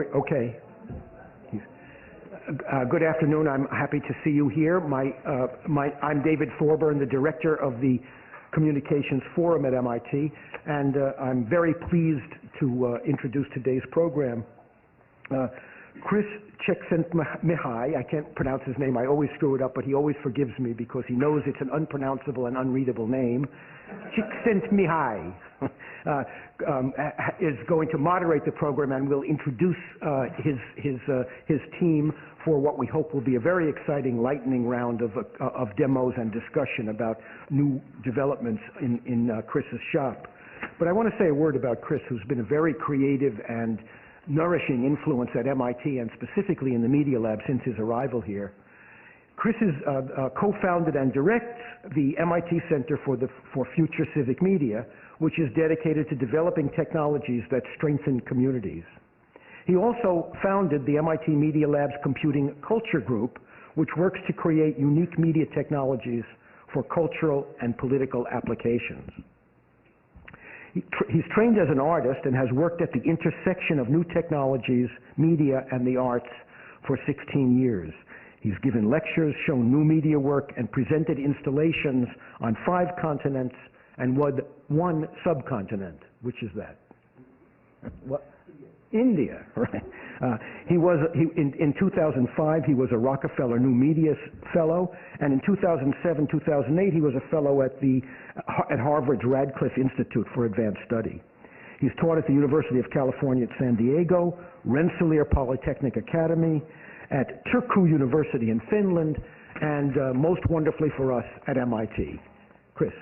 Okay. Good afternoon. I'm happy to see you here. I'm David Thorburn, the director of the Communications Forum at MIT, and I'm very pleased to introduce today's program. Chris Csikszentmihalyi, I can't pronounce his name, I always screw it up, but he always forgives me because he knows it's an unpronounceable and unreadable name. Csikszentmihalyi is going to moderate the program and will introduce his team for what we hope will be a very exciting lightning round of demos and discussion about new developments in Chris's shop. But I want to say a word about Chris, who's been a very creative and nourishing influence at MIT and specifically in the Media Lab since his arrival here. Chris is co-founded and directs the MIT Center for Future Civic Media, which is dedicated to developing technologies that strengthen communities. He also founded the MIT Media Lab's Computing Culture Group, which works to create unique media technologies for cultural and political applications. He's trained as an artist and has worked at the intersection of new technologies, media, and the arts for 16 years. He's given lectures, shown new media work, and presented installations on 5 continents and 1 subcontinent. Which is that? What? India, right. In 2005, he was a Rockefeller New Media Fellow, and in 2007, 2008, he was a fellow at Harvard's Radcliffe Institute for Advanced Study. He's taught at the University of California at San Diego, Rensselaer Polytechnic Academy, at Turku University in Finland, and most wonderfully for us, at MIT. Chris.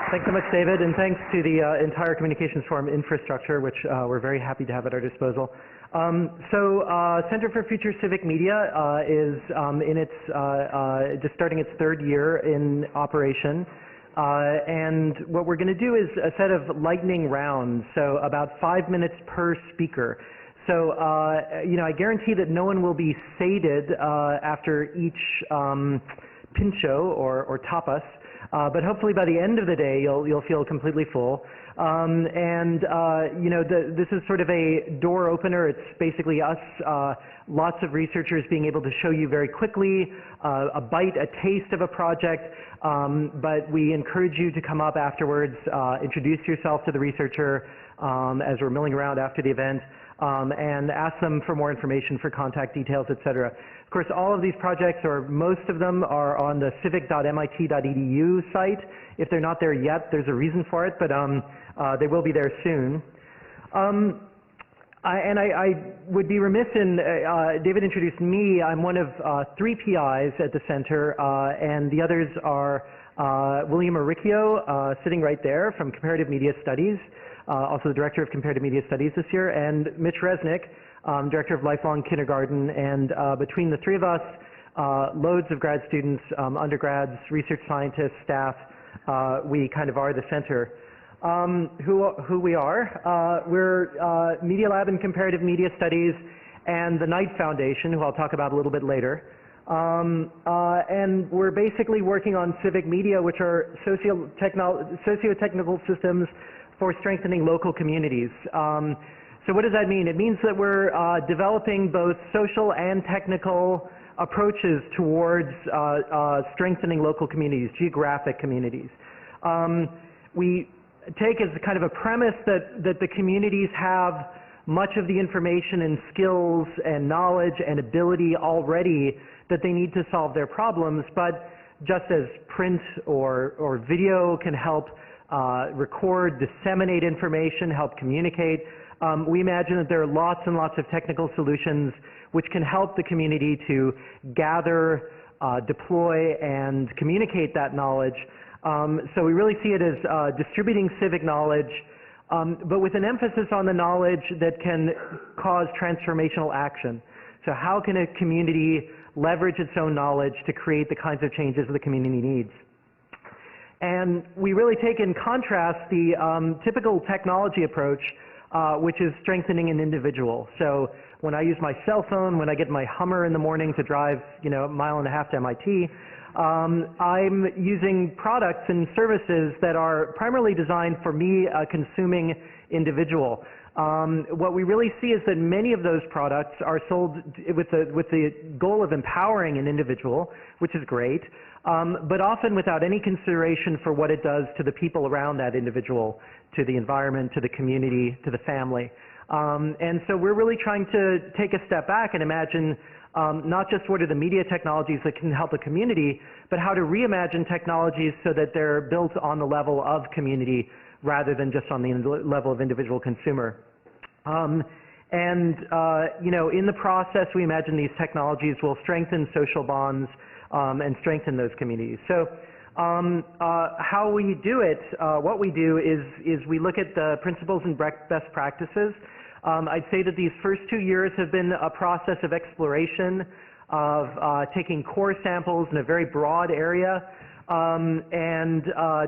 Thanks so much, David, and thanks to the entire Communications Forum infrastructure, which we're very happy to have at our disposal. Center for Future Civic Media is just starting its 3rd year in operation. And what we're going to do is a set of lightning rounds, so about 5 minutes per speaker. So, I guarantee that no one will be sated after each pincho or tapas. But hopefully by the end of the day, you'll feel completely full. This is sort of a door opener. It's basically us, lots of researchers being able to show you very quickly a taste of a project. But we encourage you to come up afterwards, introduce yourself to the researcher as we're milling around after the event, and ask them for more information, for contact details, etc. Of course, all of these projects, or most of them, are on the civic.mit.edu site. If they're not there yet, there's a reason for it, but they will be there soon. I would be remiss in, David introduced me. I'm one of 3 PIs at the center, and the others are William Uricchio, sitting right there, from Comparative Media Studies, also the Director of Comparative Media Studies this year, and Mitch Resnick, Director of Lifelong Kindergarten, and between the 3 of us, loads of grad students, undergrads, research scientists, staff, we kind of are the center. Who we are, we're Media Lab and Comparative Media Studies and the Knight Foundation, who I'll talk about a little bit later. And we're basically working on civic media, which are socio-technical systems for strengthening local communities. So what does that mean? It means that we're developing both social and technical approaches towards strengthening local communities, geographic communities. We take as kind of a premise that the communities have much of the information and skills and knowledge and ability already that they need to solve their problems, but just as print or video can help record, disseminate information, help communicate, we imagine that there are lots and lots of technical solutions which can help the community to gather, deploy, and communicate that knowledge. So we really see it as distributing civic knowledge, but with an emphasis on the knowledge that can cause transformational action. So how can a community leverage its own knowledge to create the kinds of changes the community needs? And we really take in contrast the typical technology approach, which is strengthening an individual. So when I use my cell phone, when I get my Hummer in the morning to drive, a mile and a half to MIT, I'm using products and services that are primarily designed for me, a consuming individual. What we really see is that many of those products are sold with the goal of empowering an individual, which is great, but often without any consideration for what it does to the people around that individual, to the environment, to the community, to the family. And so we're really trying to take a step back and imagine not just what are the media technologies that can help a community, but how to reimagine technologies so that they're built on the level of community rather than just on the level of individual consumer. You know, in the process, we imagine these technologies will strengthen social bonds and strengthen those communities. So how we do it, what we do is we look at the principles and best practices. I'd say that these first 2 years have been a process of exploration, of taking core samples in a very broad area, and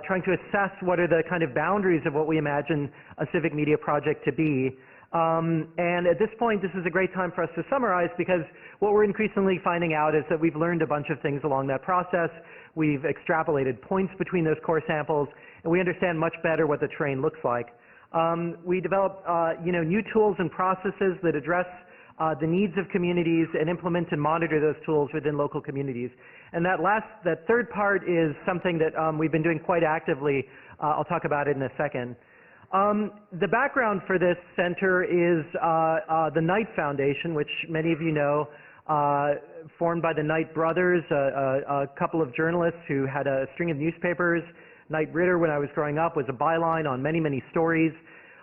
trying to assess what are the kind of boundaries of what we imagine a civic media project to be. And at this point, this is a great time for us to summarize, because what we're increasingly finding out is that we've learned a bunch of things along that process. We've extrapolated points between those core samples, and we understand much better what the terrain looks like. We develop you know, new tools and processes that address the needs of communities and implement and monitor those tools within local communities. And that third part is something that we've been doing quite actively. I'll talk about it in a second. The background for this center is the Knight Foundation, which many of you know, formed by the Knight brothers, a couple of journalists who had a string of newspapers. Knight Ridder, when I was growing up, was a byline on many, many stories.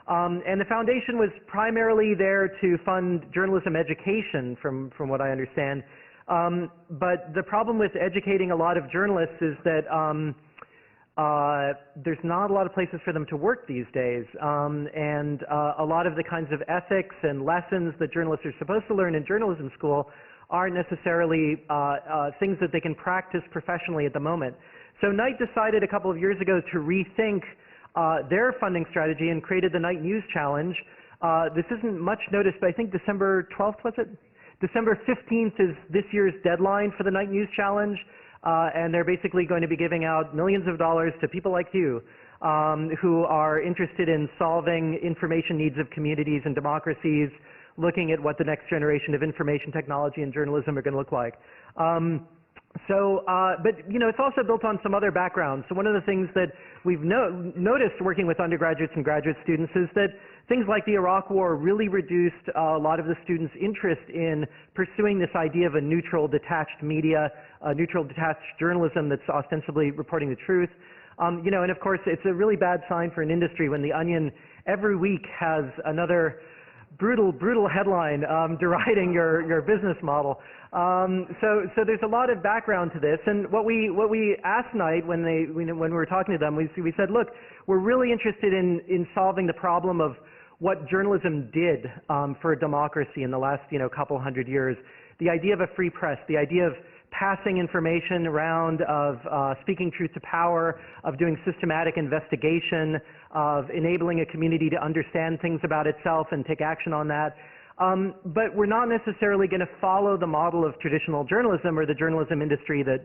And the foundation was primarily there to fund journalism education, from what I understand. But the problem with educating a lot of journalists is that there's not a lot of places for them to work these days. And a lot of the kinds of ethics and lessons that journalists are supposed to learn in journalism school aren't necessarily things that they can practice professionally at the moment. So Knight decided a couple of years ago to rethink their funding strategy and created the Knight News Challenge. This isn't much noticed, but I think December 12th, was it? December 15th is this year's deadline for the Knight News Challenge, and they're basically going to be giving out millions of dollars to people like you who are interested in solving information needs of communities and democracies, looking at what the next generation of information technology and journalism are going to look like. But you know, it's also built on some other backgrounds. So one of the things that we've noticed working with undergraduates and graduate students is that things like the Iraq War really reduced a lot of the students' interest in pursuing this idea of a neutral, detached media, neutral, detached journalism that's ostensibly reporting the truth. You know, and of course, it's a really bad sign for an industry when The Onion every week has another brutal headline deriding your business model. So there's a lot of background to this, and what we asked Knight when we were talking to them, we said, look, we're really interested in solving the problem of what journalism did for democracy in the last couple hundred years. The idea of a free press, the idea of passing information around, of speaking truth to power, of doing systematic investigation, of enabling a community to understand things about itself and take action on that. But we're not necessarily going to follow the model of traditional journalism or the journalism industry that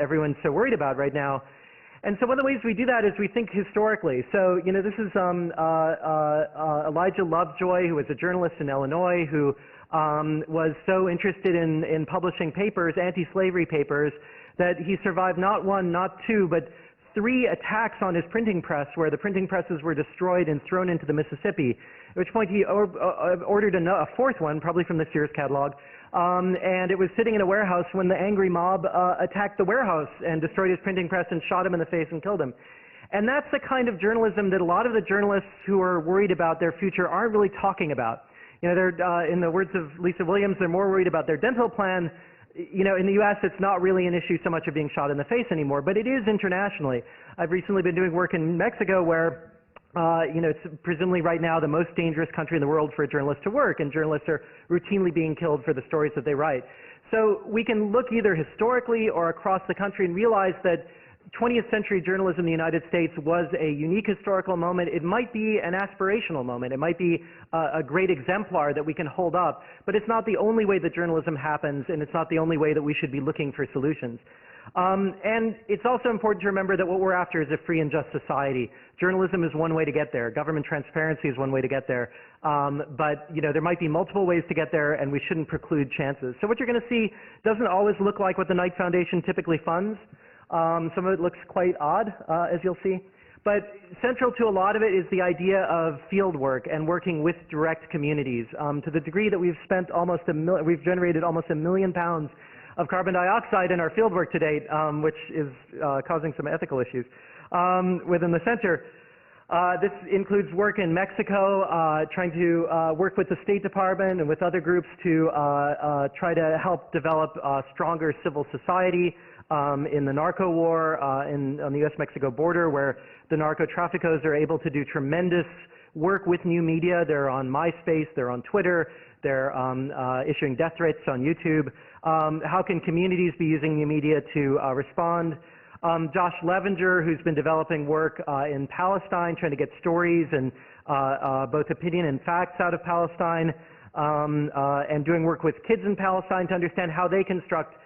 everyone's so worried about right now. And so one of the ways we do that is we think historically. So, this is Elijah Lovejoy, who was a journalist in Illinois, who was so interested in publishing papers, anti-slavery papers, that he survived not one, not two, but 3 attacks on his printing press, where the printing presses were destroyed and thrown into the Mississippi, at which point he ordered a 4th one, probably from the Sears catalog, and it was sitting in a warehouse when the angry mob attacked the warehouse and destroyed his printing press and shot him in the face and killed him. And that's the kind of journalism that a lot of the journalists who are worried about their future aren't really talking about. They're, in the words of Lisa Williams, they're more worried about their dental plan. In the U.S., it's not really an issue so much of being shot in the face anymore, but it is internationally. I've recently been doing work in Mexico where, it's presumably right now the most dangerous country in the world for a journalist to work, and journalists are routinely being killed for the stories that they write. So we can look either historically or across the country and realize that 20th century journalism in the United States was a unique historical moment. It might be an aspirational moment. It might be a great exemplar that we can hold up, but it's not the only way that journalism happens, and it's not the only way that we should be looking for solutions. And it's also important to remember that what we're after is a free and just society. Journalism is one way to get there. Government transparency is one way to get there. But there might be multiple ways to get there, and we shouldn't preclude chances. So what you're going to see doesn't always look like what the Knight Foundation typically funds. Some of it looks quite odd, as you'll see. But central to a lot of it is the idea of field work and working with direct communities. To the degree that we've spent we've generated almost £1 million of carbon dioxide in our fieldwork to date, which is causing some ethical issues within the center. This includes work in Mexico, trying to work with the State Department and with other groups to try to help develop stronger civil society in the narco war on the U.S.-Mexico border, where the narco-traffickers are able to do tremendous work with new media. They're on MySpace, they're on Twitter, they're issuing death threats on YouTube. How can communities be using new media to respond? Josh Levenger, who's been developing work in Palestine, trying to get stories and both opinion and facts out of Palestine, and doing work with kids in Palestine to understand how they construct,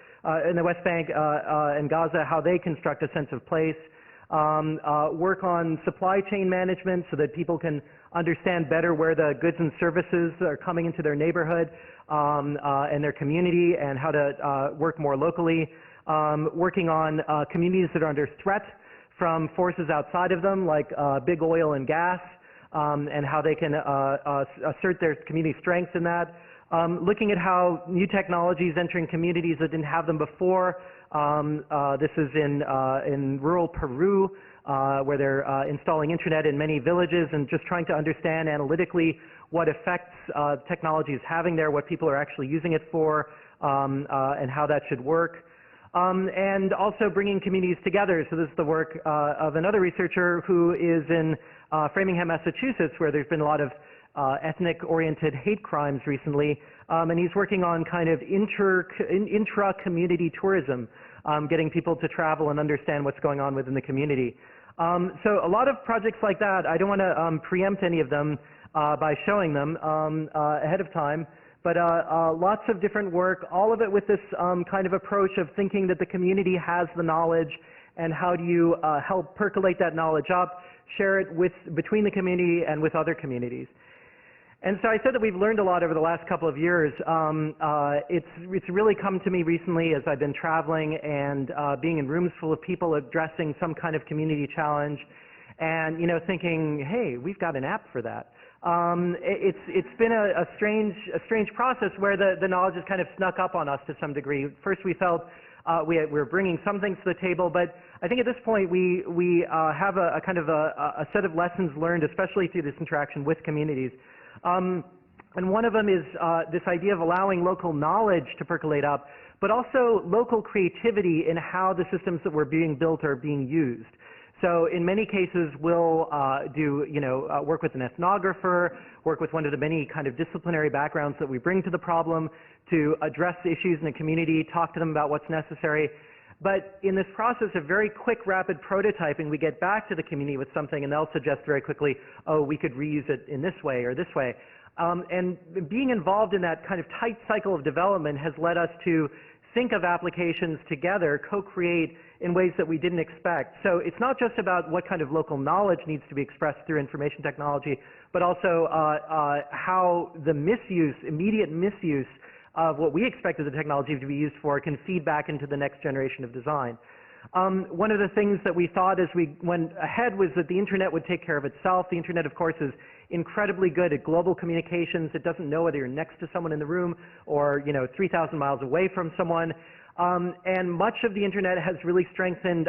in the West Bank and Gaza, how they construct a sense of place. Work on supply chain management so that people can understand better where the goods and services are coming into their neighborhood and their community, and how to work more locally. Working on communities that are under threat from forces outside of them, like big oil and gas, and how they can assert their community strengths in that. Looking at how new technologies entering communities that didn't have them before. This is in rural Peru, where they're installing internet in many villages and just trying to understand analytically what effects technology is having there, what people are actually using it for, and how that should work. And also bringing communities together. So this is the work of another researcher who is in Framingham, Massachusetts, where there's been a lot of ethnic-oriented hate crimes recently, and he's working on kind of intra-community tourism, getting people to travel and understand what's going on within the community. So a lot of projects like that. I don't want to preempt any of them by showing them ahead of time, but lots of different work, all of it with this kind of approach of thinking that the community has the knowledge, and how do you help percolate that knowledge up, share it between the community and with other communities. And so I said that we've learned a lot over the last couple of years. It's really come to me recently as I've been traveling and being in rooms full of people addressing some kind of community challenge, and thinking, hey, we've got an app for that. It's been a strange process where the knowledge has kind of snuck up on us to some degree. First, we felt we were bringing some things to the table, but I think at this point we have a kind of a set of lessons learned, especially through this interaction with communities. And one of them is this idea of allowing local knowledge to percolate up, but also local creativity in how the systems that were being built are being used. So in many cases, we'll work with an ethnographer, work with one of the many kind of disciplinary backgrounds that we bring to the problem to address issues in the community, talk to them about what's necessary. But in this process of very quick, rapid prototyping, we get back to the community with something, and they'll suggest very quickly, oh, we could reuse it in this way or this way. And being involved in that kind of tight cycle of development has led us to think of applications together, co-create in ways that we didn't expect. So it's not just about what kind of local knowledge needs to be expressed through information technology, but also how the misuse, immediate misuse of what we expected the technology to be used for can feed back into the next generation of design. One of the things that we thought as we went ahead was that the internet would take care of itself. The internet, of course, is incredibly good at global communications. It doesn't know whether you're next to someone in the room or 3,000 miles away from someone. And much of the internet has really strengthened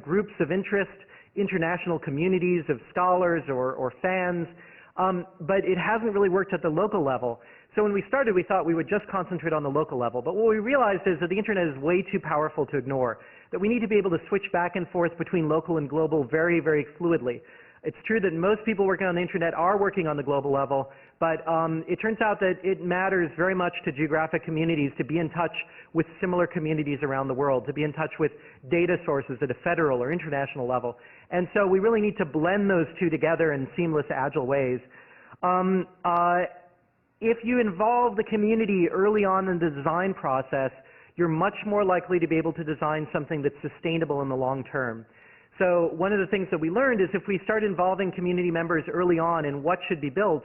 groups of interest, international communities of scholars or fans, but it hasn't really worked at the local level. So when we started, we thought we would just concentrate on the local level. But what we realized is that the internet is way too powerful to ignore, that we need to be able to switch back and forth between local and global very, very fluidly. It's true that most people working on the internet are working on the global level, but it turns out that it matters very much to geographic communities to be in touch with similar communities around the world, to be in touch with data sources at a federal or international level. And so we really need to blend those two together in seamless, agile ways. If you involve the community early on in the design process, you're much more likely to be able to design something that's sustainable in the long term. So one of the things that we learned is if we start involving community members early on in what should be built,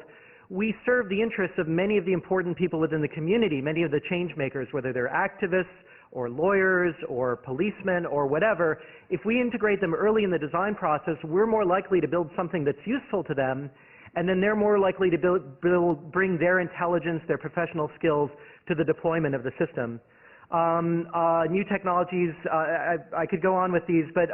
we serve the interests of many of the important people within the community, many of the change makers, whether they're activists or lawyers or policemen or whatever. If we integrate them early in the design process, we're more likely to build something that's useful to them, and then they're more likely to bring their intelligence, their professional skills to the deployment of the system. New technologies, I could go on with these, but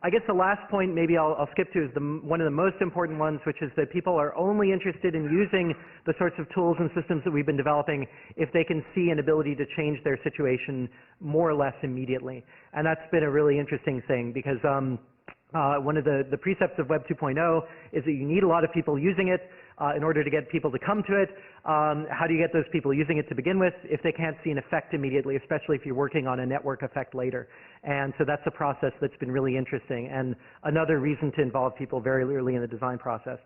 I guess the last point maybe I'll skip to is one of the most important ones, which is that people are only interested in using the sorts of tools and systems that we've been developing if they can see an ability to change their situation more or less immediately. And that's been a really interesting thing because one of the precepts of Web 2.0 is that you need a lot of people using it in order to get people to come to it. How do you get those people using it to begin with if they can't see an effect immediately, especially if you're working on a network effect later? And so that's a process that's been really interesting and another reason to involve people very early in the design process.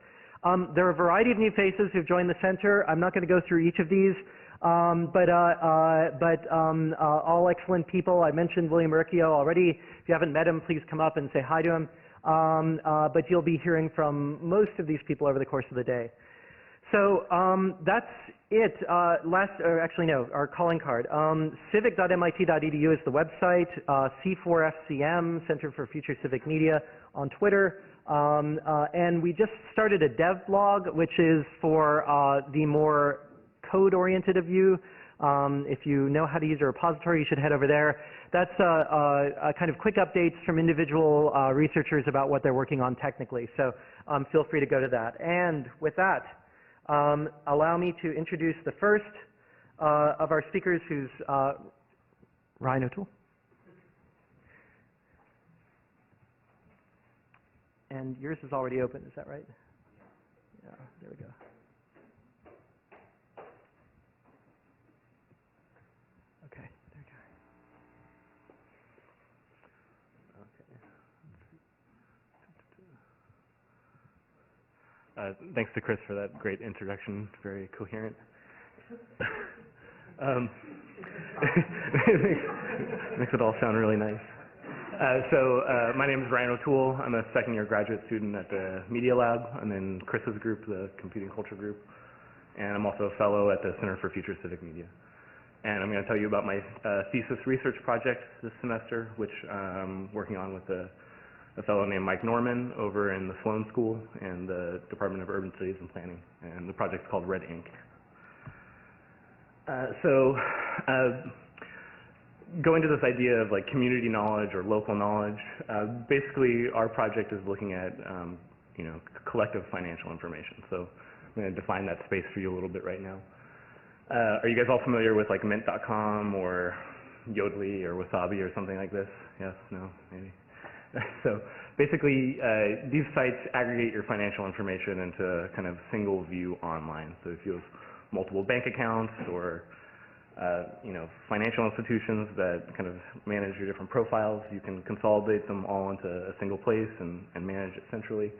There are a variety of new faces who've joined the center. I'm not going to go through each of these, but all excellent people. I mentioned William Urquio already. If you haven't met him, please come up and say hi to him. But you'll be hearing from most of these people over the course of the day. So that's it. Our calling card. civic.mit.edu is the website. C4FCM, Center for Future Civic Media, on Twitter. And we just started a dev blog, which is for the more code-oriented of you. If you know how to use a repository, you should head over there. That's a kind of quick updates from individual researchers about what they're working on technically. So feel free to go to that. And with that, allow me to introduce the first of our speakers, who's Ryan O'Toole. And yours is already open, is that right? Yeah, there we go. Okay, there we go. Okay. Thanks to Chris for that great introduction, very coherent. Makes it all sound really nice. My name is Ryan O'Toole. I'm a second-year graduate student at the Media Lab. I'm in Chris's group, the Computing Culture group, and I'm also a fellow at the Center for Future Civic Media. And I'm going to tell you about my thesis research project this semester, which I'm working on with a fellow named Mike Norman over in the Sloan School and the Department of Urban Studies and Planning. And the project's called Red Ink. Going to this idea of like community knowledge or local knowledge, basically our project is looking at collective financial information. So I'm going to define that space for you a little bit right now. Are you guys all familiar with like mint.com or Yodlee or Wasabi or something like this? Yes? No? Maybe? So basically, these sites aggregate your financial information into kind of single view online. So if you have multiple bank accounts or financial institutions that kind of manage your different profiles, you can consolidate them all into a single place and manage it centrally.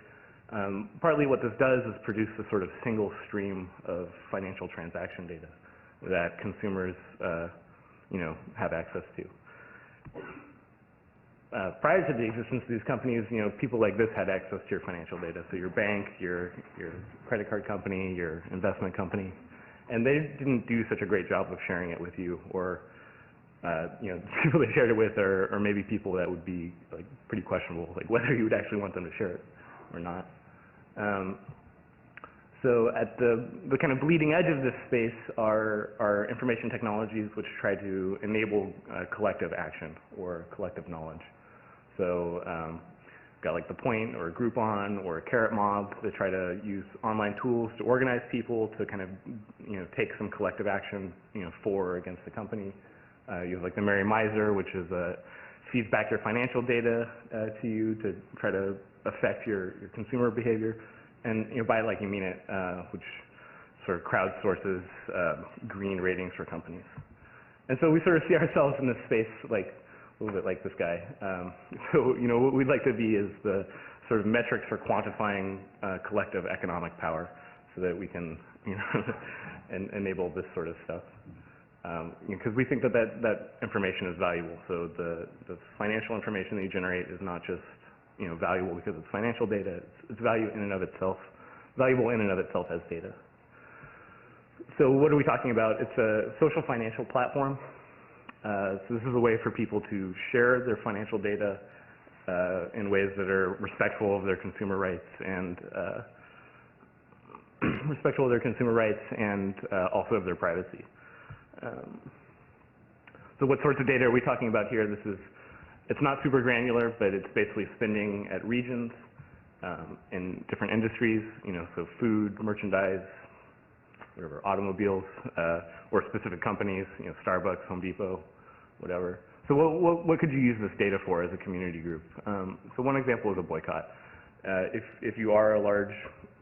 Partly what this does is produce a sort of single stream of financial transaction data that consumers have access to. Prior to the existence of these companies, people like this had access to your financial data. So your bank, your credit card company, your investment company. And they didn't do such a great job of sharing it with you, or people they shared it with are maybe people that would be like pretty questionable, like whether you would actually want them to share it or not. So at the kind of bleeding edge of this space are information technologies which try to enable collective action or collective knowledge. So got like the Point or a Groupon or a Carrot Mob that try to use online tools to organize people to kind of take some collective action for or against the company. You have like the Merry Miser, which is feeds back your financial data to you to try to affect your consumer behavior. And by like you mean it, which sort of crowdsources green ratings for companies. And so we sort of see ourselves in this space like a little bit like this guy. So what we'd like to be is the sort of metrics for quantifying collective economic power, so that we can enable this sort of stuff. because we think that, that information is valuable. So the financial information that you generate is not just valuable because it's financial data. It's valuable in and of itself as data. So what are we talking about? It's a social financial platform. So this is a way for people to share their financial data in ways that are respectful of their consumer rights and also of their privacy. So what sorts of data are we talking about here? It's not super granular, but it's basically spending at regions in different industries, so food, merchandise, whatever, automobiles, or specific companies, Starbucks, Home Depot, whatever. So what could you use this data for as a community group? So one example is a boycott. If you are a large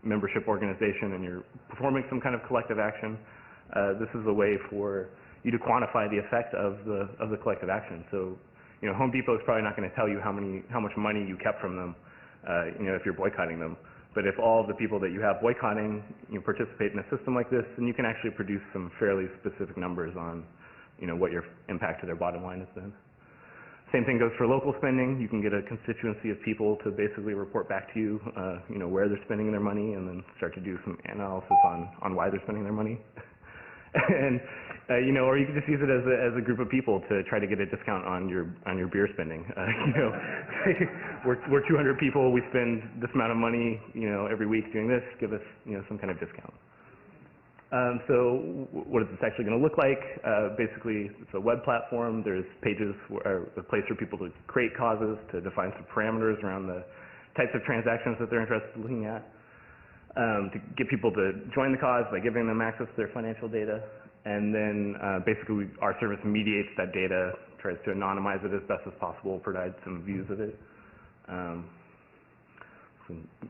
membership organization and you're performing some kind of collective action, this is a way for you to quantify the effect of the collective action. So, Home Depot is probably not going to tell you how much money you kept from them, if you're boycotting them. But if all of the people that you have boycotting, participate in a system like this, then you can actually produce some fairly specific numbers on, what your impact to their bottom line has been. Same thing goes for local spending. You can get a constituency of people to basically report back to you, where they're spending their money, and then start to do some analysis on why they're spending their money. And or you can just use it as a group of people to try to get a discount on your beer spending. We're 200 people. We spend this amount of money, every week doing this. Give us, some kind of discount. So what is this actually going to look like? Basically, it's a web platform. There's pages, a place for people to create causes, to define some parameters around the types of transactions that they're interested in looking at, to get people to join the cause by giving them access to their financial data. And then basically our service mediates that data, tries to anonymize it as best as possible, provide some views of it, some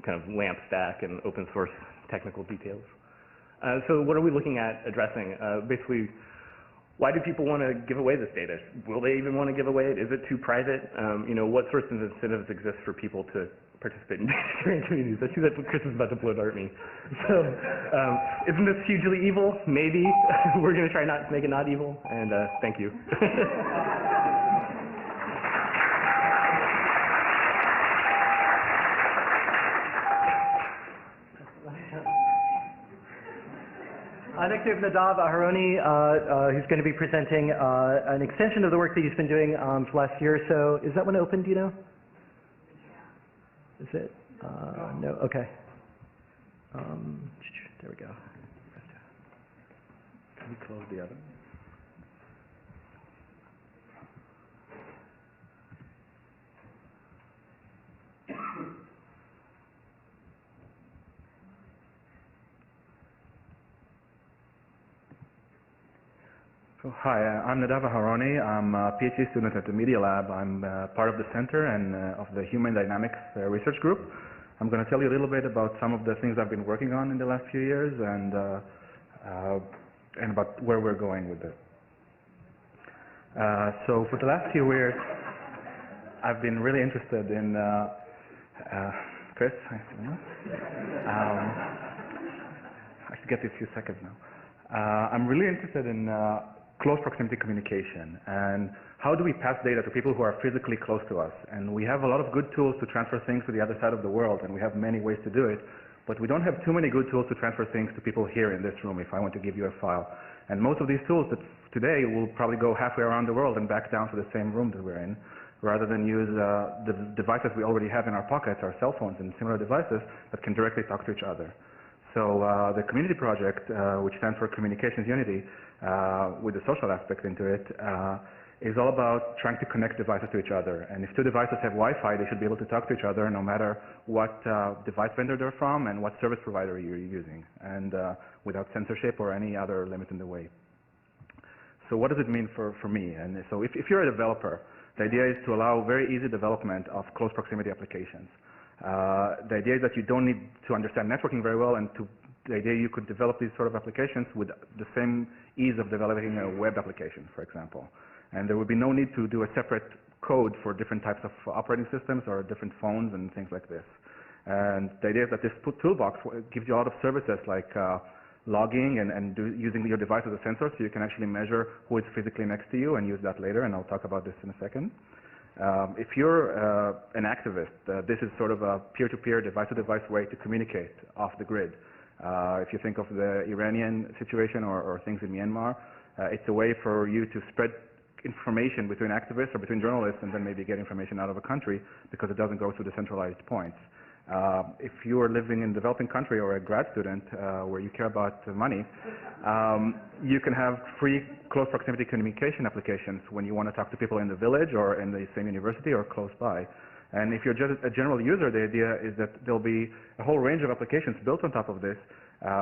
kind of LAMP stack and open source technical details. So what are we looking at addressing? Basically, why do people want to give away this data? Will they even want to give away it? Is it too private? What sorts of incentives exist for people to participate in sharing communities? I see that Chris is about to blow dart me. So isn't this hugely evil? Maybe. We're going to try not to make it not evil. And thank you. Next we have Nadav Aharoni, who's going to be presenting an extension of the work that he's been doing for the last year or so. Is that one open, do you know? Is it? No, okay. There we go. Can we close the other? So, hi, I'm Nadav Aharoni. I'm a PhD student at the Media Lab. I'm part of the center and of the Human Dynamics Research Group. I'm going to tell you a little bit about some of the things I've been working on in the last few years and about where we're going with it. So for the last few years, I've been really interested in Chris, I should get this few seconds now. I'm really interested in close proximity communication and how do we pass data to people who are physically close to us. And we have a lot of good tools to transfer things to the other side of the world, and we have many ways to do it, but we don't have too many good tools to transfer things to people here in this room if I want to give you a file. And most of these tools that today will probably go halfway around the world and back down to the same room that we're in, rather than use the devices we already have in our pockets, our cell phones and similar devices that can directly talk to each other. So the community project, which stands for Communications Unity, with the social aspect into it, is all about trying to connect devices to each other. And if two devices have Wi-Fi, they should be able to talk to each other no matter what device vendor they're from and what service provider you're using, and without censorship or any other limit in the way. So what does it mean for me? And so if you're a developer, the idea is to allow very easy development of close proximity applications. The idea is that you don't need to understand networking very well, and the idea you could develop these sort of applications with the same ease of developing a web application, for example. And there would be no need to do a separate code for different types of operating systems or different phones and things like this. And the idea is that this toolbox gives you a lot of services like logging and using your device as a sensor so you can actually measure who is physically next to you and use that later, and I'll talk about this in a second. If you're an activist, this is sort of a peer-to-peer, device-to-device way to communicate off the grid. If you think of the Iranian situation or things in Myanmar, it's a way for you to spread information between activists or between journalists and then maybe get information out of a country because it doesn't go through the centralized points. If you are living in a developing country or a grad student where you care about money, you can have free close proximity communication applications when you want to talk to people in the village or in the same university or close by. And if you're just a general user, the idea is that there'll be a whole range of applications built on top of this,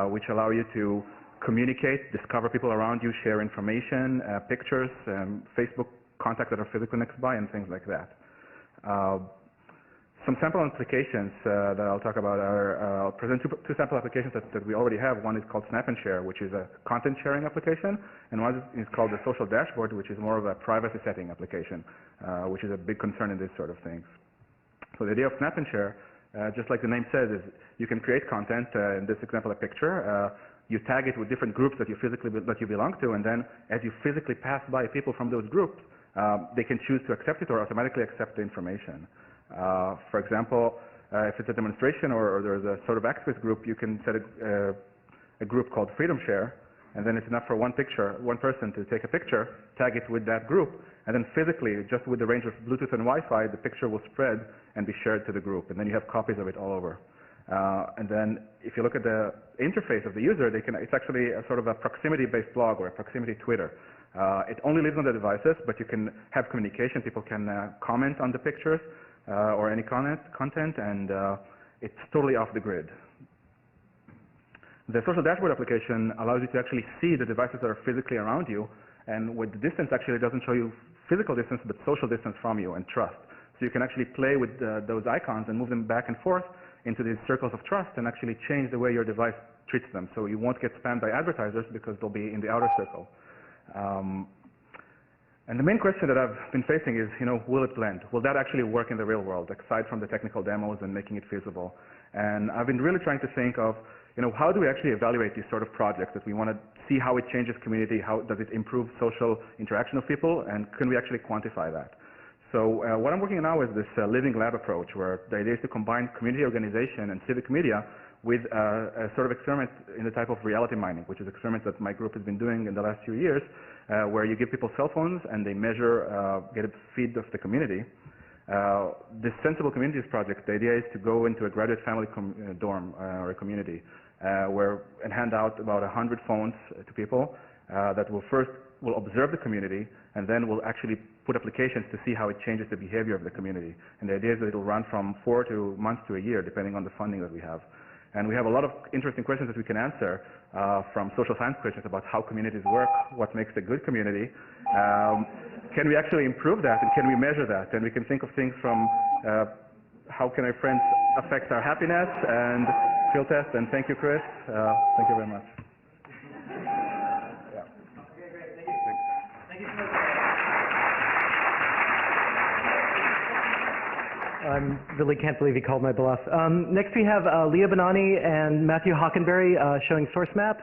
which allow you to communicate, discover people around you, share information, pictures, Facebook contacts that are physically next by, and things like that. Some sample applications that I'll talk about are, I'll present two sample applications that we already have. One is called Snap and Share, which is a content sharing application, and one is called the Social Dashboard, which is more of a privacy setting application, which is a big concern in this sort of things. So the idea of Snap and Share, just like the name says, is you can create content, in this example a picture, you tag it with different groups that you belong to, and then as you physically pass by people from those groups, they can choose to accept it or automatically accept the information. For example, if it's a demonstration or there's a sort of activist group, you can set a group called Freedom Share, and then it's enough for one person to take a picture, tag it with that group, and then physically, just with the range of Bluetooth and Wi-Fi, the picture will spread and be shared to the group, and then you have copies of it all over. And then if you look at the interface of the user, it's actually a sort of a proximity-based blog or a proximity Twitter. It only lives on the devices, but you can have communication. People can comment on the pictures or any content, and it's totally off the grid. The Social Dashboard application allows you to actually see the devices that are physically around you, and with the distance actually it doesn't show you physical distance, but social distance from you and trust. So you can actually play with those icons and move them back and forth into these circles of trust and actually change the way your device treats them. So you won't get spammed by advertisers because they'll be in the outer circle. And the main question that I've been facing is, will it blend? Will that actually work in the real world, aside from the technical demos and making it feasible? And I've been really trying to think of, how do we actually evaluate these sort of projects that we want to see how it changes community, how does it improve social interaction of people, and can we actually quantify that? So what I'm working on now is this living lab approach, where the idea is to combine community organization and civic media with a sort of experiment in the type of reality mining, which is an experiment that my group has been doing in the last few years, where you give people cell phones and they measure, get a feed of the community. This Sensible Communities project, the idea is to go into a graduate family dorm or a community and hand out about 100 phones to people that will observe the community and then will actually put applications to see how it changes the behavior of the community. And the idea is that it will run from 4 months to a year, depending on the funding that we have. And we have a lot of interesting questions that we can answer from social science questions about how communities work, what makes a good community. Can we actually improve that, and can we measure that? And we can think of things from how can our friends affect our happiness and field test. And thank you, Chris. Thank you very much. Yeah. Okay, great. Thank you. Thank you so much. I really can't believe he called my bluff. Next we have Leah Bonani and Matthew Hockenberry showing source map.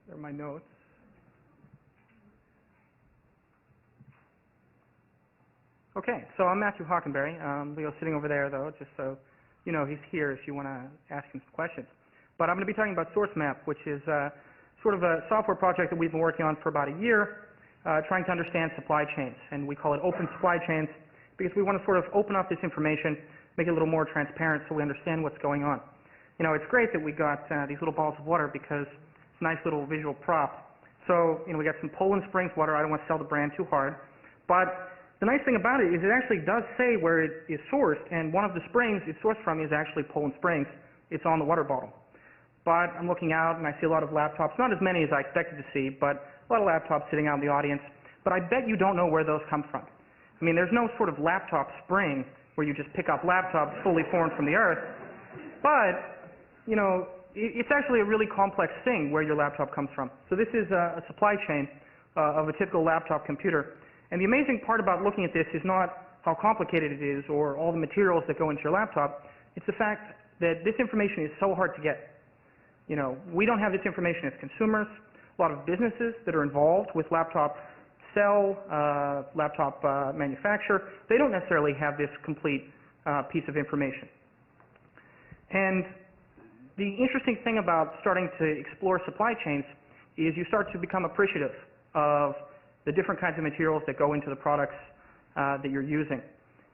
There are my notes. Okay, so I'm Matthew Hockenberry. Leo's sitting over there, though, just so you know he's here if you want to ask him some questions. But I'm going to be talking about SourceMap, which is sort of a software project that we've been working on for about a year, trying to understand supply chains. And we call it open supply chains because we want to sort of open up this information, make it a little more transparent so we understand what's going on. It's great that we got these little balls of water because it's a nice little visual prop. So, we got some Poland Springs water. I don't want to sell the brand too hard. But the nice thing about it is it actually does say where it is sourced, and one of the springs it's sourced from is actually Poland Springs. It's on the water bottle. But I'm looking out and I see a lot of laptops, not as many as I expected to see, but a lot of laptops sitting out in the audience. But I bet you don't know where those come from. There's no sort of laptop spring where you just pick up laptops fully formed from the earth. But, it's actually a really complex thing where your laptop comes from. So this is a supply chain of a typical laptop computer. And the amazing part about looking at this is not how complicated it is or all the materials that go into your laptop. It's the fact that this information is so hard to get. You know, we don't have this information as consumers. A lot of businesses that are involved with laptop laptop manufacture, they don't necessarily have this complete piece of information. And the interesting thing about starting to explore supply chains is you start to become appreciative of the different kinds of materials that go into the products that you're using.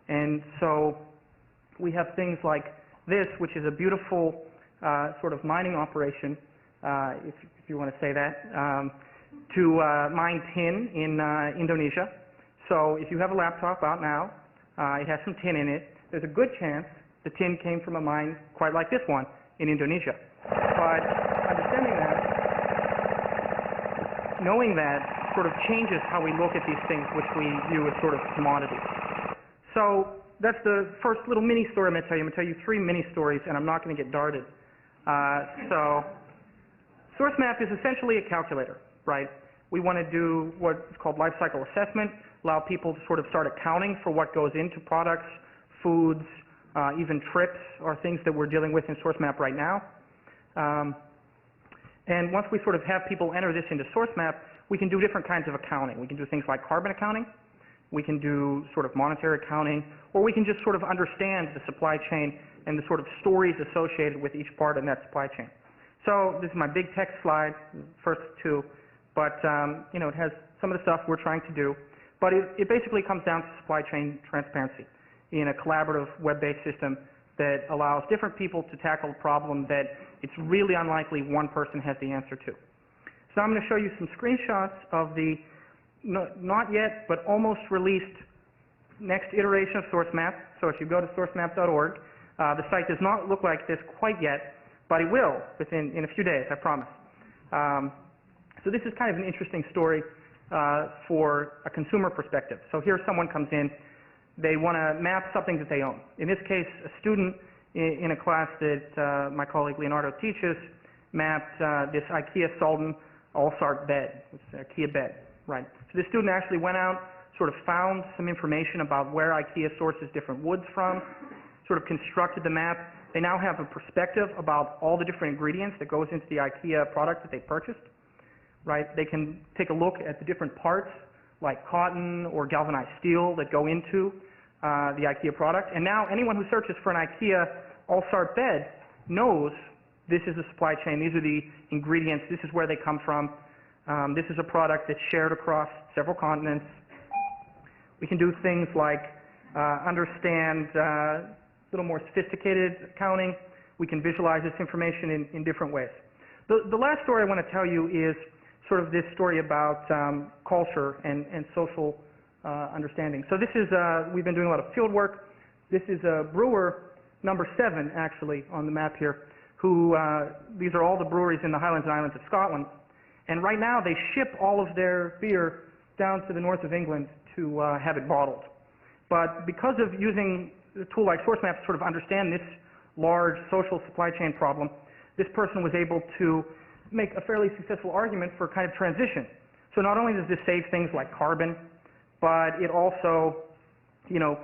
And so we have things like this, which is a beautiful sort of mining operation, if you want to say that, to mine tin in Indonesia. So if you have a laptop out now, it has some tin in it, there's a good chance the tin came from a mine quite like this one in Indonesia. But understanding that, knowing that sort of changes how we look at these things which we view as sort of commodities. So that's the first little mini story I'm going to tell you. I'm going to tell you 3 mini stories, and I'm not going to get darted. So source map is essentially a calculator, right? We want to do what is called life cycle assessment, allow people to sort of start accounting for what goes into products, foods, even trips are things that we're dealing with in source map right now. And once we sort of have people enter this into source map, we can do different kinds of accounting. We can do things like carbon accounting, we can do sort of monetary accounting, or we can just sort of understand the supply chain and the sort of stories associated with each part in that supply chain. So this is my big text slide, first 2, but you know, it has some of the stuff we're trying to do, but it basically comes down to supply chain transparency in a collaborative web-based system that allows different people to tackle a problem that it's really unlikely one person has the answer to. So I'm going to show you some screenshots of the not yet, but almost released next iteration of SourceMap. So if you go to sourcemap.org, the site does not look like this quite yet, but it will in a few days, I promise. So this is kind of an interesting story for a consumer perspective. So here someone comes in, they want to map something that they own. In this case, a student in a class that my colleague Leonardo teaches mapped this IKEA Solden Allsart bed, it's an IKEA bed, right? So this student actually went out, sort of found some information about where IKEA sources different woods from, sort of constructed the map. They now have a perspective about all the different ingredients that goes into the IKEA product that they purchased, right? They can take a look at the different parts like cotton or galvanized steel that go into the IKEA product. And now anyone who searches for an IKEA Allsart bed knows this is a supply chain, these are the ingredients, this is where they come from. This is a product that's shared across several continents. We can do things like understand a little more sophisticated accounting. We can visualize this information in different ways. The last story I want to tell you is sort of this story about culture and social understanding. So this is, we've been doing a lot of field work. This is brewer number 7, actually, on the map here, who, these are all the breweries in the Highlands and Islands of Scotland. And right now they ship all of their beer down to the north of England to have it bottled. But because of using a tool like SourceMap to sort of understand this large social supply chain problem, this person was able to make a fairly successful argument for kind of transition. So not only does this save things like carbon, but it also, you know,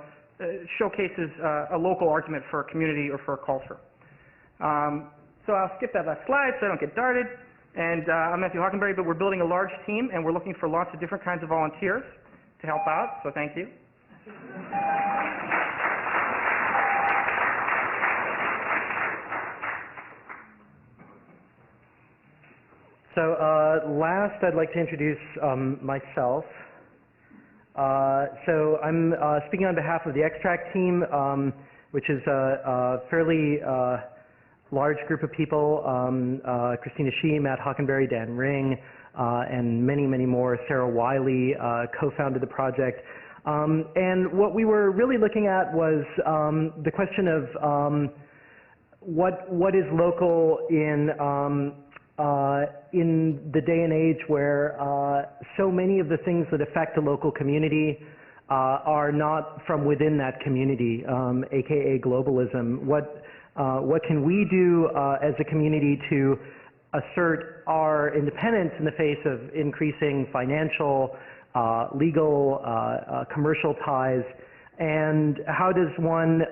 showcases a local argument for a community or for a culture. So I'll skip that last slide so I don't get darted. And I'm Matthew Hockenberry, but we're building a large team and we're looking for lots of different kinds of volunteers to help out, so thank you. So last, I'd like to introduce myself. So I'm speaking on behalf of the Extract team, which is a fairly large group of people. Christina Shee, Matt Hockenberry, Dan Ring, and many, many more. Sarah Wiley co-founded the project. And what we were really looking at was the question of what is local in the day and age where so many of the things that affect a local community are not from within that community, aka globalism. What can we do as a community to assert our independence in the face of increasing financial, legal, commercial ties? And how does one,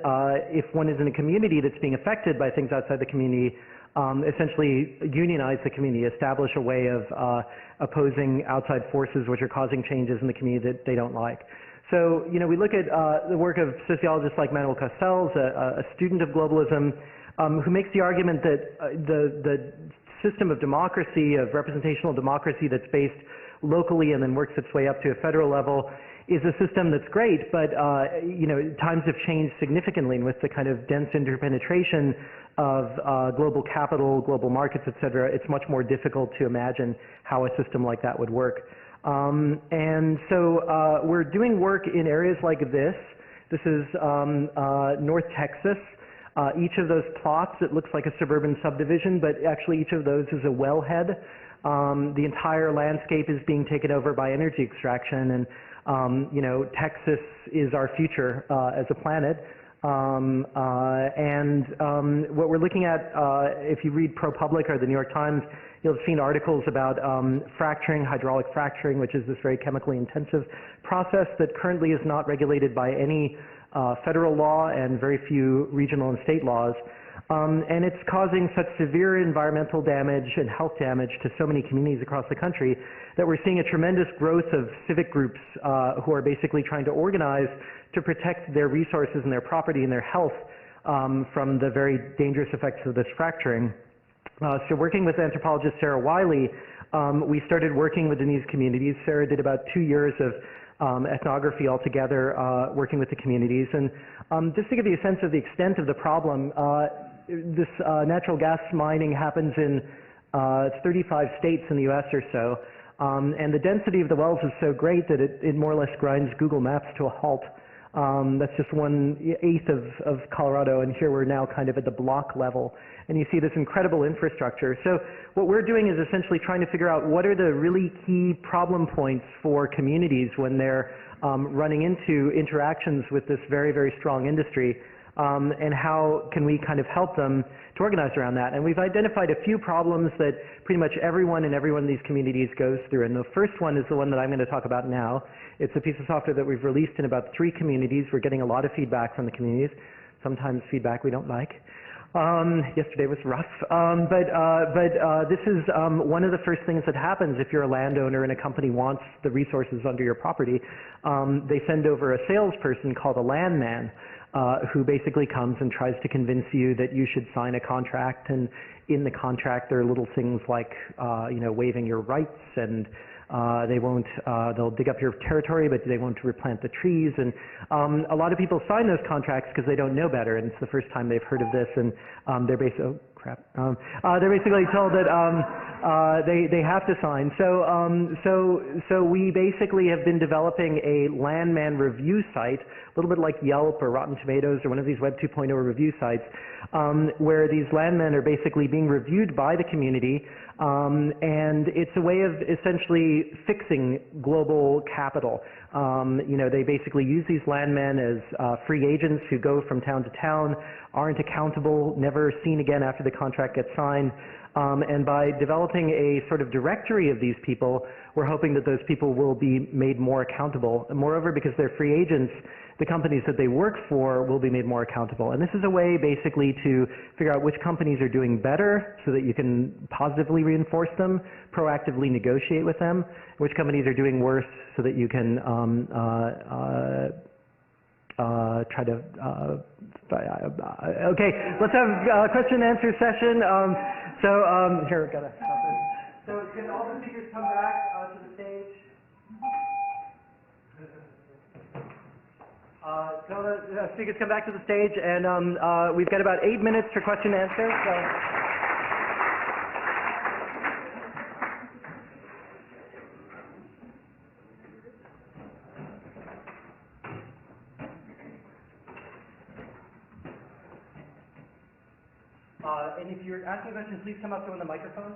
if one is in a community that's being affected by things outside the community, essentially unionize the community, establish a way of opposing outside forces which are causing changes in the community that they don't like? So, you know, we look at the work of sociologists like Manuel Castells, a student of globalism, who makes the argument that the system of democracy, of representational democracy that's based locally and then works its way up to a federal level, is a system that's great, but you know, times have changed significantly, and with the kind of dense interpenetration of global capital, global markets, et cetera, it's much more difficult to imagine how a system like that would work. And so we're doing work in areas like this. This is North Texas. Each of those plots, it looks like a suburban subdivision, but actually each of those is a wellhead. The entire landscape is being taken over by energy extraction, and you know, Texas is our future as a planet. What we're looking at, if you read ProPublica or the New York Times, you'll have seen articles about fracturing, hydraulic fracturing, which is this very chemically intensive process that currently is not regulated by any federal law and very few regional and state laws. And it's causing such severe environmental damage and health damage to so many communities across the country that we're seeing a tremendous growth of civic groups who are basically trying to organize to protect their resources and their property and their health from the very dangerous effects of this fracturing. So working with anthropologist Sarah Wiley, we started working within these communities. Sarah did about 2 years of ethnography altogether, working with the communities. And just to give you a sense of the extent of the problem, this natural gas mining happens in 35 states in the US or so. And the density of the wells is so great that it more or less grinds Google Maps to a halt. That's just 1/8 of Colorado, and here we're now kind of at the block level. And you see this incredible infrastructure. So what we're doing is essentially trying to figure out what are the really key problem points for communities when they're running into interactions with this very, very strong industry, and how can we kind of help them to organize around that. And we've identified a few problems that pretty much everyone in every one of these communities goes through. And the first one is the one that I'm going to talk about now. It's a piece of software that we've released in about 3 communities. We're getting a lot of feedback from the communities, sometimes feedback we don't like. Yesterday was rough, but this is one of the first things that happens if you're a landowner and a company wants the resources under your property. They send over a salesperson called a landman, who basically comes and tries to convince you that you should sign a contract, and in the contract there are little things like you know, waiving your rights, and they'll dig up your territory, but they won't replant the trees. And a lot of people sign those contracts because they don't know better, and it's the first time they've heard of this, and they're basically, oh crap, they're basically told that they have to sign. So we basically have been developing a landman review site, a little bit like Yelp or Rotten Tomatoes or one of these Web 2.0 review sites, where these landmen are basically being reviewed by the community. And it's a way of essentially fixing global capital. You know, they basically use these landmen as free agents who go from town to town, aren't accountable, never seen again after the contract gets signed. And by developing a sort of directory of these people, we're hoping that those people will be made more accountable. And moreover, because they're free agents, the companies that they work for will be made more accountable. And this is a way basically to figure out which companies are doing better so that you can positively reinforce them, proactively negotiate with them, which companies are doing worse so that you can try to, okay, let's have a question and answer session. Here, gotta stop it. So can all the speakers come back to the stage? So the speakers come back to the stage, and we've got about 8 minutes for question and answer. So. And if you're asking questions, please come up to one of the microphones.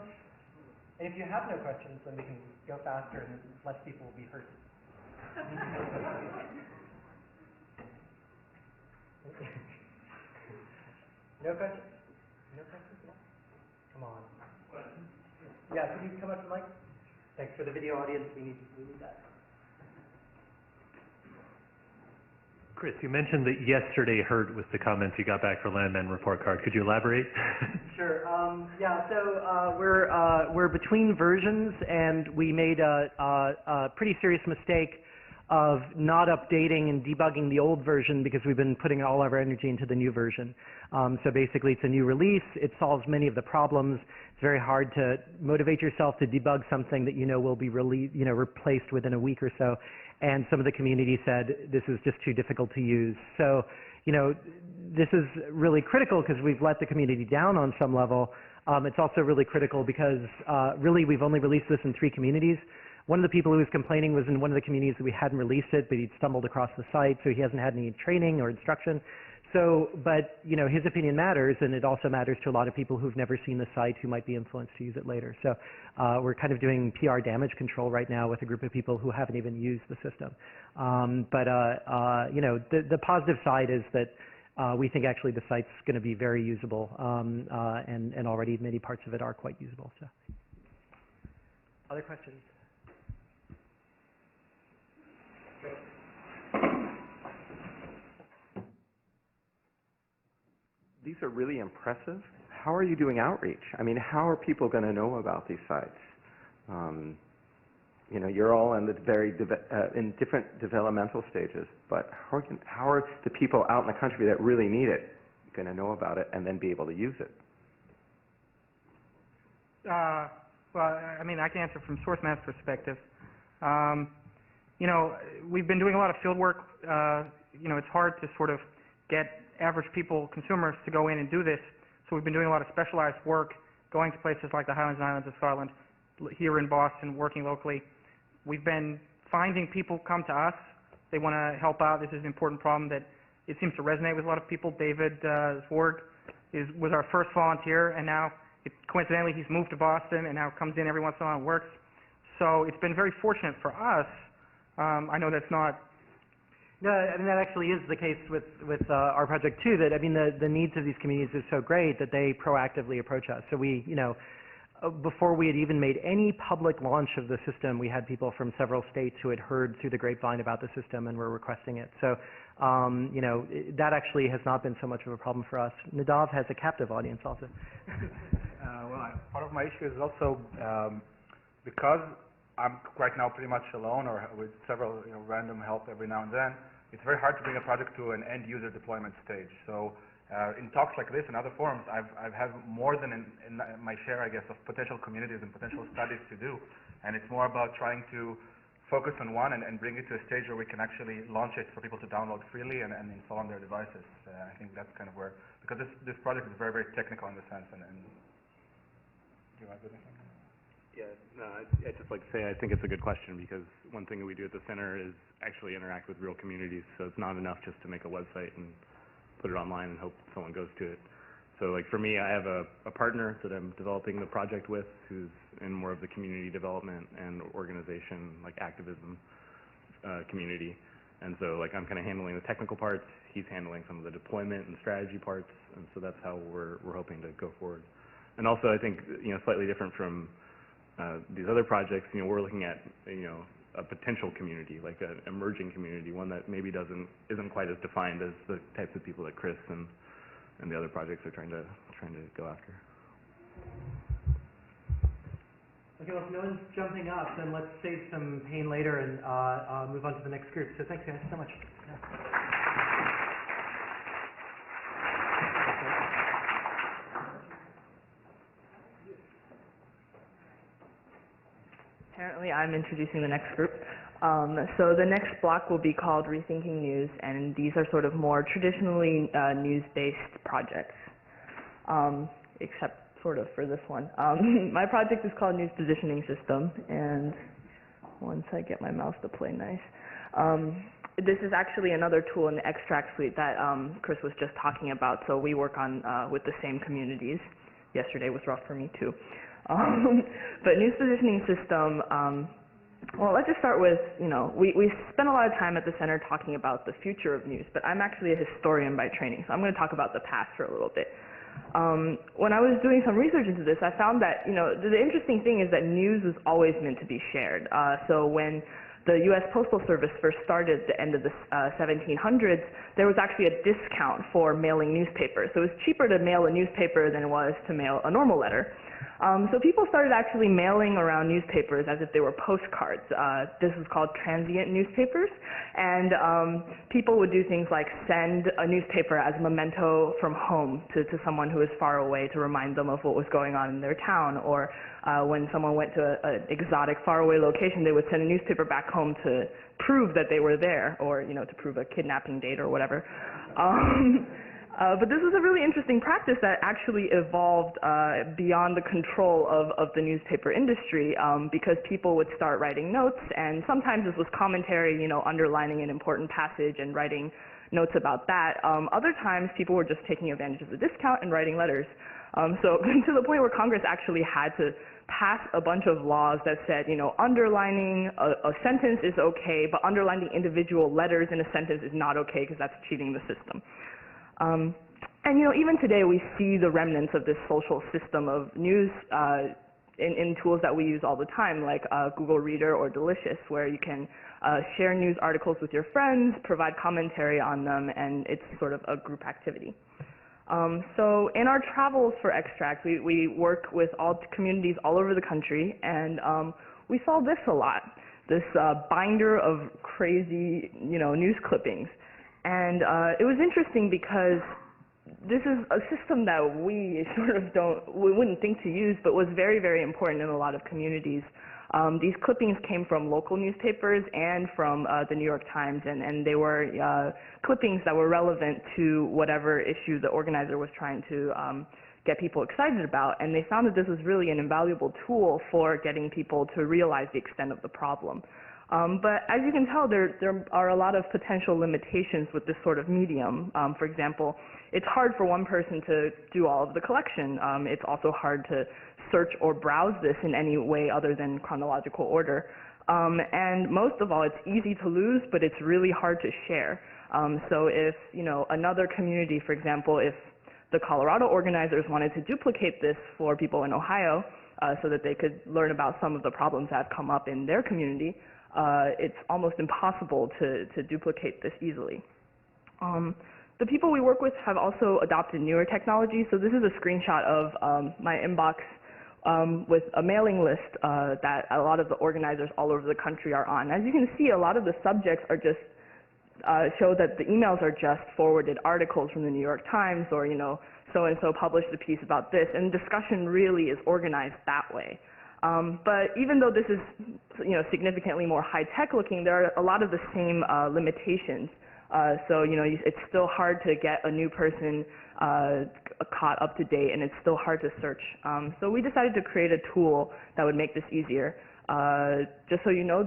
And if you have no questions, then we can go faster and less people will be hurt. No questions? No questions? Come on. Yeah, could you come up to the mic? Thanks. For the video audience, we need that. Chris, you mentioned that yesterday hurt with the comments you got back for Landman Report Card. Could you elaborate? Sure. Yeah. So we're between versions, and we made a pretty serious mistake of not updating and debugging the old version because we've been putting all of our energy into the new version. So basically, it's a new release. It solves many of the problems. It's very hard to motivate yourself to debug something that you know will be replaced within a week or so. And some of the community said this is just too difficult to use. So, this is really critical because we've let the community down on some level. It's also really critical because really we've only released this in 3 communities. One of the people who was complaining was in one of the communities that we hadn't released it, but he'd stumbled across the site, so he hasn't had any training or instruction. So, but his opinion matters, and it also matters to a lot of people who've never seen the site who might be influenced to use it later. So we're kind of doing PR damage control right now with a group of people who haven't even used the system. The positive side is that we think actually the site's going to be very usable, and already many parts of it are quite usable. So, other questions? These are really impressive. How are you doing outreach? I mean, how are people going to know about these sites? You're all in the in different developmental stages, but how are the people out in the country that really need it going to know about it and then be able to use it? Well, I mean, I can answer from SourceMap's perspective. We've been doing a lot of field work. It's hard to sort of get average people, consumers, to go in and do this. So we've been doing a lot of specialized work, going to places like the Highlands and Islands of Scotland, here in Boston, working locally. We've been finding people come to us. They want to help out. This is an important problem that it seems to resonate with a lot of people. David Zwarg was our first volunteer, and now, coincidentally, he's moved to Boston and now comes in every once in a while and works. So it's been very fortunate for us. I know that's not... No, I mean, that actually is the case with our project too, that, I mean, the needs of these communities is so great that they proactively approach us. So we, before we had even made any public launch of the system, we had people from several states who had heard through the grapevine about the system and were requesting it. So, that actually has not been so much of a problem for us. Nadav has a captive audience also. Part of my issue is also because I'm right now pretty much alone or with several random help every now and then, it's very hard to bring a project to an end user deployment stage. So in talks like this and other forums, I've had more than in my share, I guess, of potential communities and potential studies to do. And it's more about trying to focus on one and bring it to a stage where we can actually launch it for people to download freely and install on their devices. I think that's kind of where, because this project is very, very technical in the sense. And do you want to do anything? Yeah, no, I'd just like to say I think it's a good question because one thing that we do at the center is actually interact with real communities. So it's not enough just to make a website and put it online and hope someone goes to it. So like for me, I have a partner that I'm developing the project with who's in more of the community development and organization, like activism community. And so like I'm kind of handling the technical parts, he's handling some of the deployment and strategy parts, and so that's how we're hoping to go forward. And also I think, slightly different from these other projects, we're looking at, a potential community, like an emerging community, one that maybe isn't quite as defined as the types of people that Chris and the other projects are trying to go after. Okay, well, if no one's jumping up, then let's save some pain later and move on to the next group. So thanks guys so much. Yeah. Apparently, I'm introducing the next group. So the next block will be called Rethinking News, and these are sort of more traditionally news-based projects, except sort of for this one. My project is called News Positioning System, and once I get my mouse to play nice. This is actually another tool in the extract suite that Chris was just talking about, so we work on with the same communities. Yesterday was rough for me too. But News Positioning System, well, let's just start with, we spend a lot of time at the center talking about the future of news, but I'm actually a historian by training, so I'm going to talk about the past for a little bit. When I was doing some research into this, I found that, the interesting thing is that news was always meant to be shared. So when the U.S. Postal Service first started at the end of the 1700s, there was actually a discount for mailing newspapers. So it was cheaper to mail a newspaper than it was to mail a normal letter. So people started actually mailing around newspapers as if they were postcards. This is called transient newspapers, and people would do things like send a newspaper as a memento from home to someone who is far away to remind them of what was going on in their town, or when someone went to an exotic faraway location, they would send a newspaper back home to prove that they were there, or to prove a kidnapping date or whatever. But this was a really interesting practice that actually evolved beyond the control of the newspaper industry, because people would start writing notes, and sometimes this was commentary, underlining an important passage and writing notes about that. Other times people were just taking advantage of the discount and writing letters. So to the point where Congress actually had to pass a bunch of laws that said, underlining a sentence is okay, but underlining individual letters in a sentence is not okay because that's cheating the system. And even today we see the remnants of this social system of news in tools that we use all the time, like Google Reader or Delicious, where you can share news articles with your friends, provide commentary on them, and it's sort of a group activity. So in our travels for Extract, we work with communities all over the country, and we saw this a lot, this binder of crazy, news clippings. And it was interesting because this is a system that we sort of we wouldn't think to use, but was very, very important in a lot of communities. These clippings came from local newspapers and from the New York Times, and they were clippings that were relevant to whatever issue the organizer was trying to get people excited about. And they found that this was really an invaluable tool for getting people to realize the extent of the problem. But as you can tell, there are a lot of potential limitations with this sort of medium. For example, it's hard for one person to do all of the collection. It's also hard to search or browse this in any way other than chronological order. And most of all, it's easy to lose, but it's really hard to share. So if, another community, for example, if the Colorado organizers wanted to duplicate this for people in Ohio so that they could learn about some of the problems that have come up in their community, it's almost impossible to duplicate this easily. The people we work with have also adopted newer technology. So this is a screenshot of my inbox with a mailing list that a lot of the organizers all over the country are on. As you can see, a lot of the subjects are just show that the emails are just forwarded articles from the New York Times, or so-and-so published a piece about this, and discussion really is organized that way. But even though this is, significantly more high-tech looking, there are a lot of the same limitations. So, it's still hard to get a new person caught up to date, and it's still hard to search. So we decided to create a tool that would make this easier. Just so you know,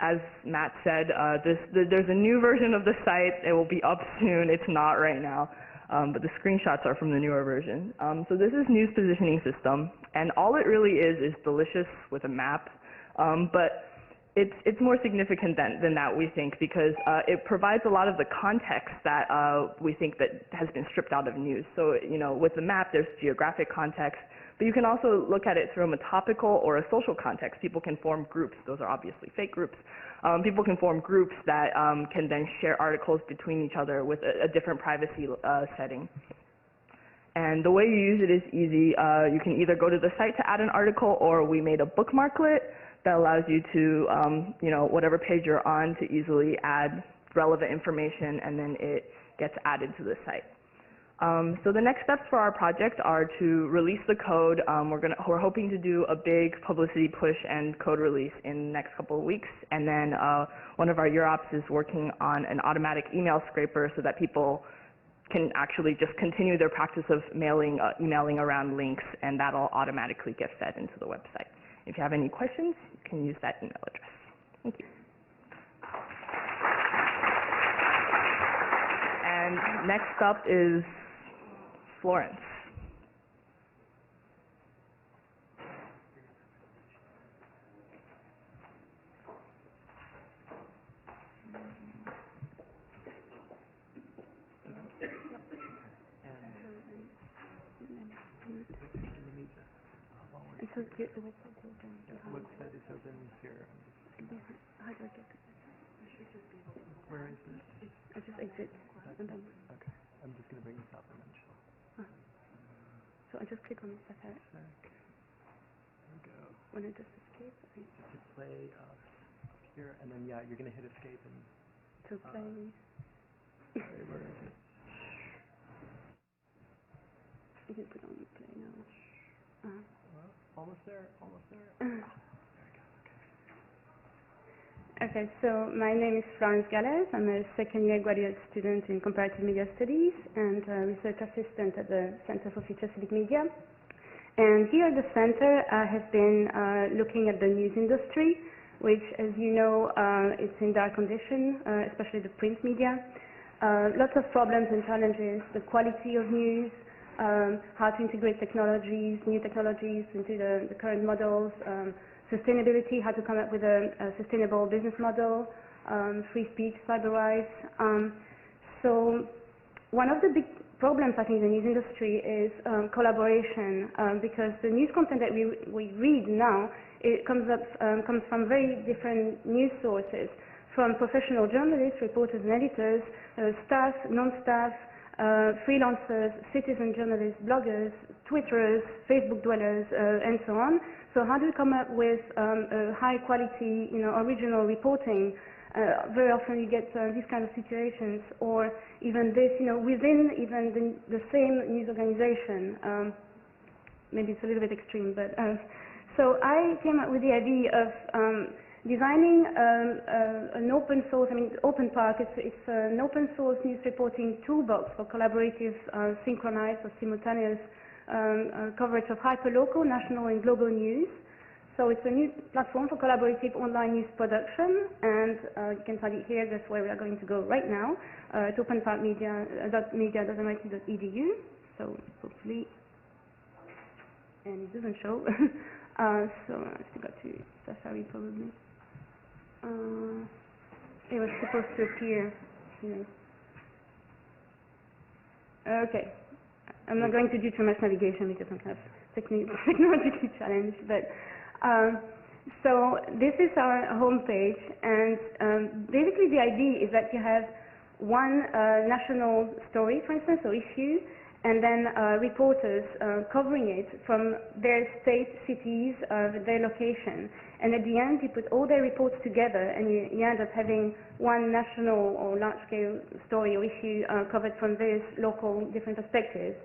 as Matt said, there's a new version of the site. It will be up soon. It's not right now. But the screenshots are from the newer version. So this is News Positioning System, and all it really is Delicious with a map. But it's more significant than that, we think, because it provides a lot of the context that we think that has been stripped out of news. So, with the map, there's geographic context, but you can also look at it from a topical or a social context. People can form groups. Those are obviously fake groups. People can form groups that can then share articles between each other with a different privacy setting. And the way you use it is easy. You can either go to the site to add an article, or we made a bookmarklet that allows you to, whatever page you're on, to easily add relevant information, and then it gets added to the site. So the next steps for our project are to release the code. We're hoping to do a big publicity push and code release in the next couple of weeks, and then one of our UROPs is working on an automatic email scraper so that people can actually just continue their practice of emailing around links, and that'll automatically get fed into the website. If you have any questions, you can use that email address. Thank you. And next up is Florence. So the website is open. Website is open here. How do I get to it? Where is this? I just exit and then. Okay. I'm just going to bring this up and then show. So I just click on Safari. There we go. When I just escape, To play up here, and then yeah, you're going to hit escape and. to play. Where is it? You can put on play now. Well, almost there. Almost there. Okay, so my name is Florence Galles. I'm a second-year graduate student in comparative media studies and a research assistant at the Center for Future Civic Media. And here at the center, I have been looking at the news industry, which, as you know, it's in dire condition, especially the print media. Lots of problems and challenges, the quality of news, how to integrate technologies, new technologies into the current models, sustainability, how to come up with a sustainable business model, free speech, cyber rights. So one of the big problems, I think, in the news industry is collaboration, because the news content that we read now, it comes from very different news sources, from professional journalists, reporters and editors, staff, non-staff, freelancers, citizen journalists, bloggers, Twitterers, Facebook dwellers, and so on. So how do we come up with high quality, original reporting? Very often you get these kind of situations, or even this, within even the same news organization. Maybe it's a little bit extreme, but so I came up with the idea of designing an open source, OpenPark, it's an open source news reporting toolbox for collaborative, synchronized or simultaneous coverage of hyperlocal, national and global news. So it's a new platform for collaborative online news production, and you can find it here. That's where we are going to go right now. At openparkmedia.mit.edu. So hopefully, and it doesn't show. So I still got to Safari probably. It was supposed to appear. Okay. I'm not going to do too much navigation because I'm kind of technologically challenged, but so this is our homepage, and basically the idea is that you have one national story, for instance, or issue, and then reporters covering it from their state, cities, their location. And at the end, you put all their reports together, and you end up having one national or large-scale story or issue covered from various local different perspectives.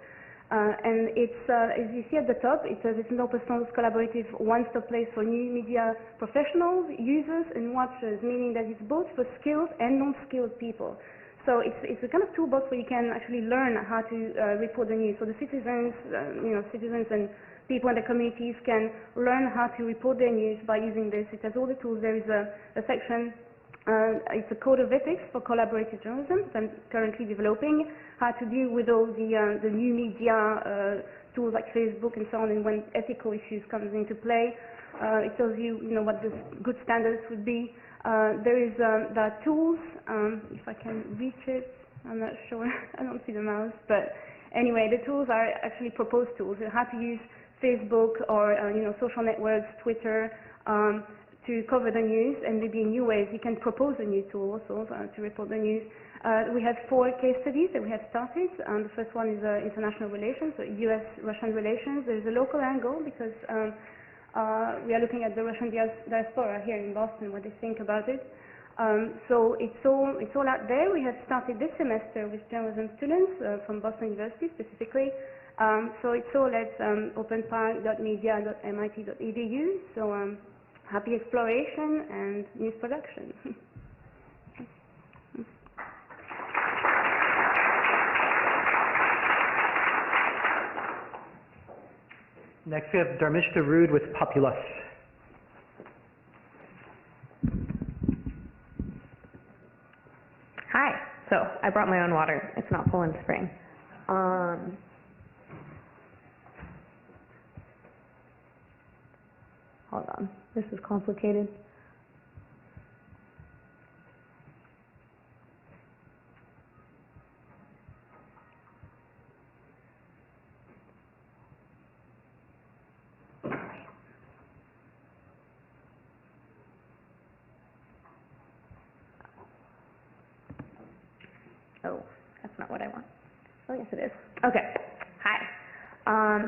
And it's, as you see at the top, it says it's an open source collaborative one-stop place for new media professionals, users, and watchers, meaning that it's both for skilled and non-skilled people. So it's a kind of toolbox where you can actually learn how to report the news. So the citizens, citizens and people in the communities can learn how to report their news by using this. It has all the tools. There is a section. It's a code of ethics for collaborative journalism that I'm currently developing, how to deal with all the new media tools like Facebook and so on, and when ethical issues comes into play. It tells you, what the good standards would be. There are tools, if I can reach it, I'm not sure, I don't see the mouse, but anyway, the tools are actually proposed tools, how to use Facebook or, social networks, Twitter, to cover the news, and maybe in new ways. You can propose a new tool also to report the news. We have 4 case studies that we have started. The first one is international relations, so US-Russian relations. There's a local angle because we are looking at the Russian diaspora here in Boston, what they think about it. So it's all out there. We have started this semester with journalism students from Boston University specifically. So it's all at openpark.media.mit.edu. So happy exploration and news production. Next we have Dharmishta Rood with Populous. Hi. So I brought my own water. It's not Poland Spring. Hold on. This is complicated. Oh, that's not what I want. Oh, yes, it is. Okay. Hi.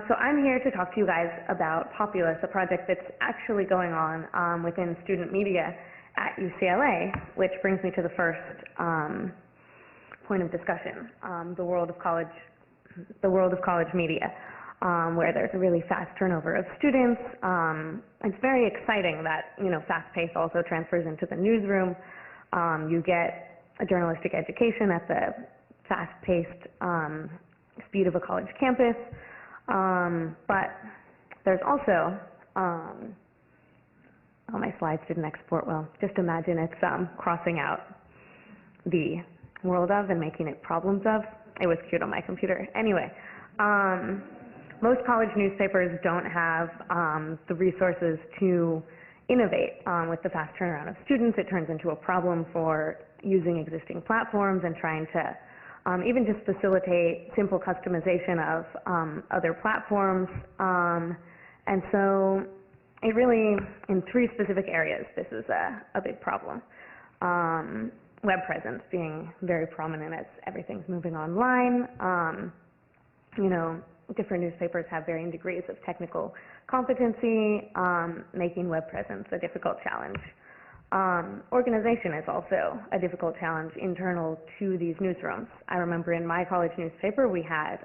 So I'm here to talk to you guys about Populous, a project that's actually going on within student media at UCLA, which brings me to the first point of discussion, the world of college media, where there's a really fast turnover of students. It's very exciting that, fast pace also transfers into the newsroom. You get a journalistic education at the fast-paced speed of a college campus. But there's also, oh, my slides didn't export well. Just imagine it's crossing out the world of and making it problems of. It was cute on my computer. Anyway, most college newspapers don't have the resources to innovate with the fast turnaround of students. It turns into a problem for using existing platforms and trying to even just facilitate simple customization of other platforms. And so it really, in three specific areas, this is a big problem. Web presence being very prominent as everything's moving online. Different newspapers have varying degrees of technical competency, making web presence a difficult challenge. Organization is also a difficult challenge internal to these newsrooms. I remember in my college newspaper we had,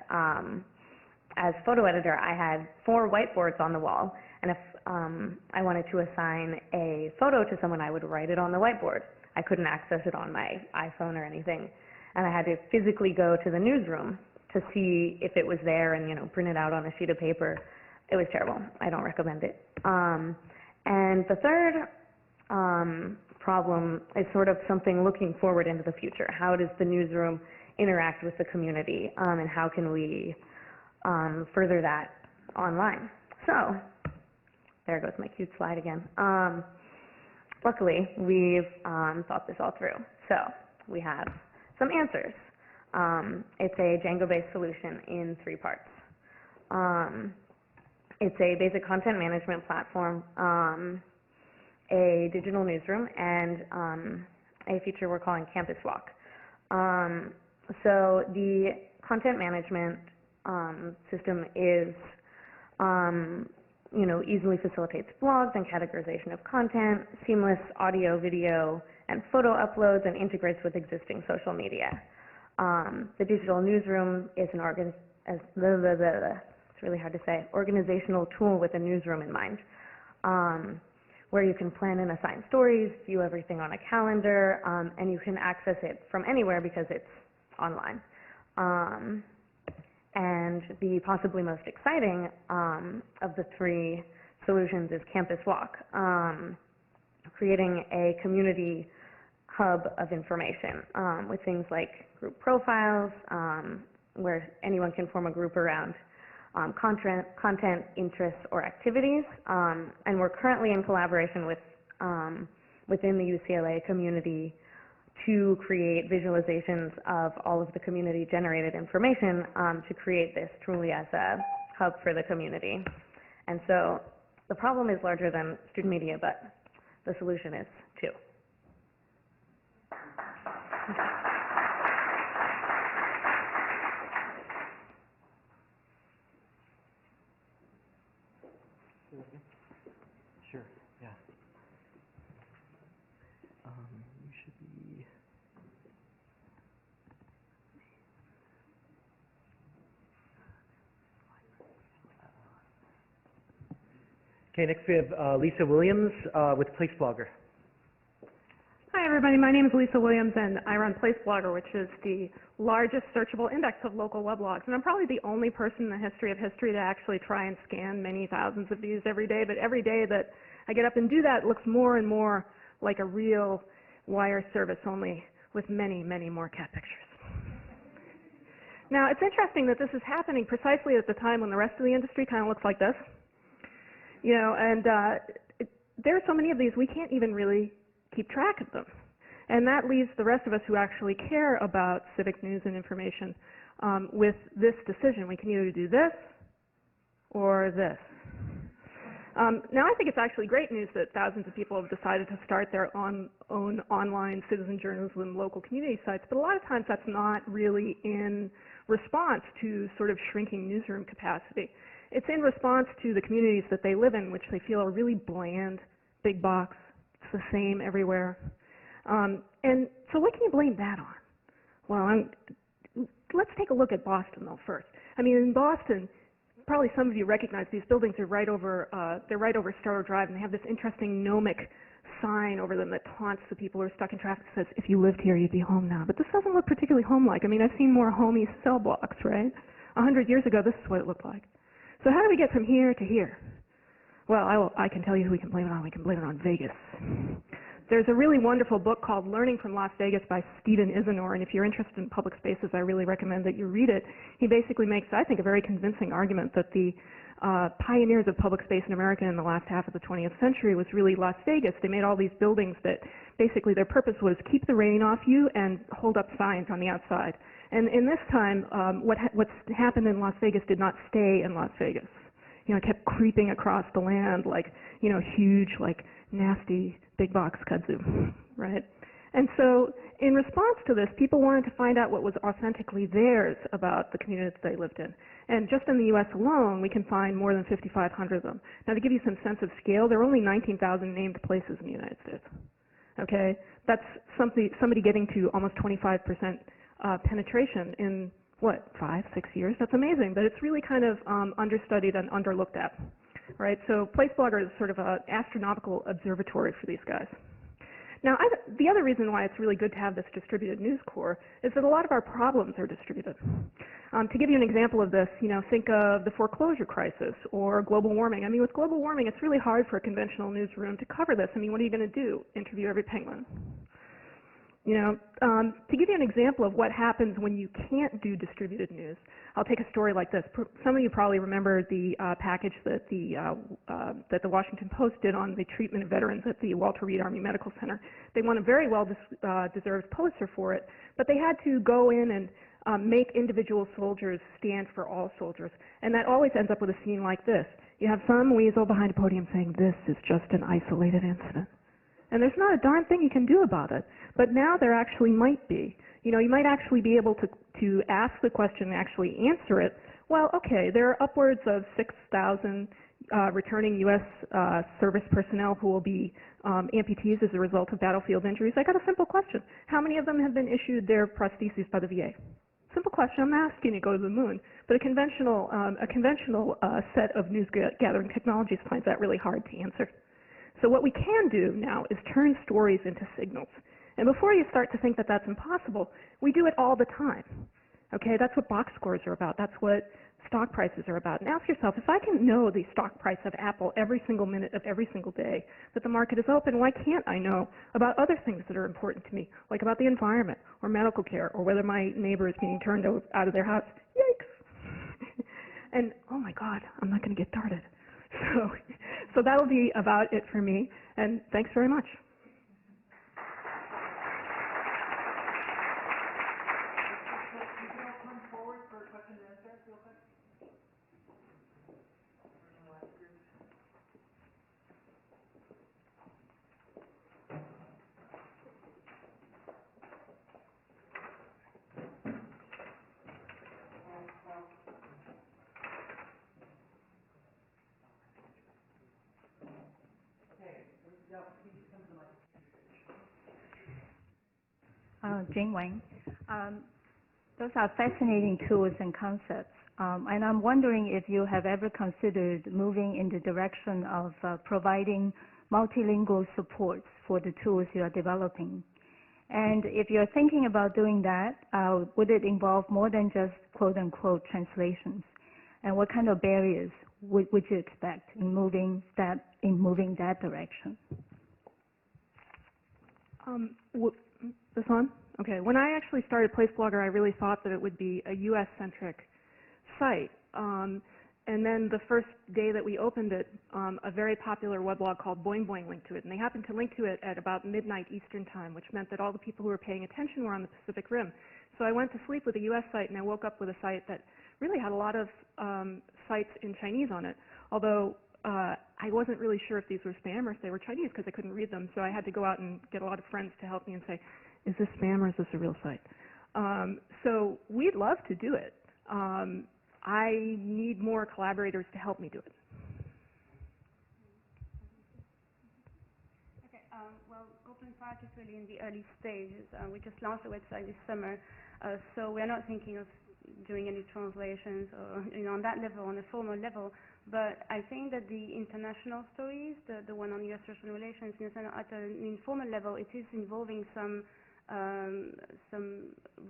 as photo editor, I had 4 whiteboards on the wall, and if I wanted to assign a photo to someone, I would write it on the whiteboard. I couldn't access it on my iPhone or anything, and I had to physically go to the newsroom to see if it was there and, print it out on a sheet of paper. It was terrible. I don't recommend it. And the third problem is sort of something looking forward into the future. How does the newsroom interact with the community, and how can we further that online? So, there goes my cute slide again. Luckily, we've thought this all through. So, we have some answers. It's a Django-based solution in 3 parts. It's a basic content management platform, a digital newsroom, and a feature we're calling Campus Walk. So the content management system is, easily facilitates blogs and categorization of content, seamless audio, video, and photo uploads, and integrates with existing social media. The digital newsroom is an it's really hard to say, organizational tool with a newsroom in mind, where you can plan and assign stories, view everything on a calendar, and you can access it from anywhere because it's online. And the possibly most exciting of the 3 solutions is Campus Walk, creating a community hub of information with things like group profiles, where anyone can form a group around content, interests, or activities. And we're currently in collaboration with within the UCLA community to create visualizations of all of the community-generated information to create this truly as a hub for the community. And so the problem is larger than student media, but the solution is too. Sure, yeah. You should be... Okay, next we have Lisa Williams with Place Blogger. Hi everybody, my name is Lisa Williams and I run Place Blogger, which is the largest searchable index of local weblogs. And I'm probably the only person in the history of history to actually try and scan many thousands of views every day, but every day that I get up and do that looks more and more like a real wire service, only with many, many more cat pictures. Now, it's interesting that this is happening precisely at the time when the rest of the industry kind of looks like this. There are so many of these, we can't even really keep track of them. And that leaves the rest of us who actually care about civic news and information with this decision. We can either do this or this. Now, I think it's actually great news that thousands of people have decided to start their own online citizen journalism local community sites, but a lot of times that's not really in response to sort of shrinking newsroom capacity. It's in response to the communities that they live in, which they feel are really bland, big box, it's the same everywhere. And so what can you blame that on? Well, let's take a look at Boston, though, first. I mean, in Boston, probably some of you recognize these buildings are right over, they're right over Starrow Drive, and they have this interesting gnomic sign over them that taunts the people who are stuck in traffic, that says, if you lived here, you'd be home now. But this doesn't look particularly home-like. I mean, I've seen more homey cell blocks, right? 100 years ago, this is what it looked like. So how do we get from here to here? Well, I can tell you who we can blame it on. We can blame it on Vegas. There's a really wonderful book called Learning from Las Vegas by Stephen Isanor, and if you're interested in public spaces, I really recommend that you read it. He basically makes, I think, a very convincing argument that the pioneers of public space in America in the last half of the 20th century was really Las Vegas. They made all these buildings that basically their purpose was keep the rain off you and hold up signs on the outside. And in this time, what's happened in Las Vegas did not stay in Las Vegas. You know, it kept creeping across the land like, you know, huge, like nasty big box kudzu, right? And so in response to this, people wanted to find out what was authentically theirs about the communities they lived in. And just in the U.S. alone, we can find more than 5,500 of them. Now, to give you some sense of scale, there are only 19,000 named places in the United States. Okay? That's somebody getting to almost 25% penetration in, what, 5, 6 years? That's amazing, but it's really kind of understudied and underlooked at. Right? So PlaceBlogger is sort of an astronomical observatory for these guys. Now, the other reason why it's really good to have this distributed news core is that a lot of our problems are distributed. To give you an example of this, you know, think of the foreclosure crisis or global warming. I mean, with global warming, it's really hard for a conventional newsroom to cover this. I mean, what are you going to do? Interview every penguin? You know, to give you an example of what happens when you can't do distributed news, I'll take a story like this. Some of you probably remember the package that the Washington Post did on the treatment of veterans at the Walter Reed Army Medical Center. They won a very well-deserved Pulitzer for it, but they had to go in and make individual soldiers stand for all soldiers, and that always ends up with a scene like this. You have some weasel behind a podium saying, this is just an isolated incident. And there's not a darn thing you can do about it. But now there actually might be. You know, you might actually be able to ask the question and actually answer it. Well, okay, there are upwards of 6,000 returning U.S. Service personnel who will be amputees as a result of battlefield injuries. I got a simple question. How many of them have been issued their prostheses by the VA? Simple question. I'm not asking you to go to the moon. But a conventional set of news gathering technologies finds that really hard to answer. So what we can do now is turn stories into signals. And before you start to think that that's impossible, we do it all the time. Okay, that's what box scores are about. That's what stock prices are about. And ask yourself, if I can know the stock price of Apple every single minute of every single day that the market is open, why can't I know about other things that are important to me, like about the environment or medical care or whether my neighbor is being turned out of their house? Yikes! And, oh my God, I'm not going to get darted. So that'll be about it for me, and thanks very much. Jane Wang. Those are fascinating tools and concepts. And I'm wondering if you have ever considered moving in the direction of providing multilingual supports for the tools you are developing. And if you're thinking about doing that, would it involve more than just quote-unquote translations? And what kind of barriers would you expect in moving that direction? This on? Okay. When I actually started PlaceBlogger, I really thought that it would be a U.S.-centric site. And then the first day that we opened it, a very popular weblog called Boing Boing linked to it. And they happened to link to it at about midnight Eastern time, which meant that all the people who were paying attention were on the Pacific Rim. So I went to sleep with a U.S. site, and I woke up with a site that really had a lot of sites in Chinese on it. Although I wasn't really sure if these were spam or if they were Chinese because I couldn't read them. So I had to go out and get a lot of friends to help me and say, is this spam or is this a real site? So we'd love to do it. I need more collaborators to help me do it. Okay, well, OpenPark is really in the early stages. We just launched a website this summer, so we're not thinking of doing any translations or on that level, on a formal level. But I think that the international stories, the one on US-Russian relations, at an informal level, it is involving some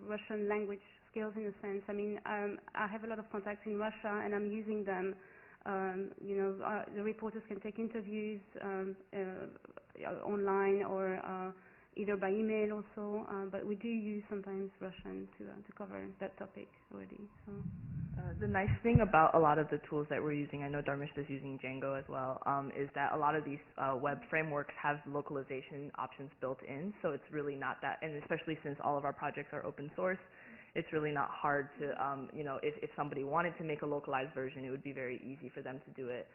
Russian language skills in a sense. I mean, I have a lot of contacts in Russia, and I'm using them. The reporters can take interviews online or either by email also, but we do use sometimes Russian to cover that topic already. So. The nice thing about a lot of the tools that we're using, I know Dharmesh is using Django as well, is that a lot of these web frameworks have localization options built in, so it's really not that, and especially since all of our projects are open source, it's really not hard to, if somebody wanted to make a localized version, it would be very easy for them to do it.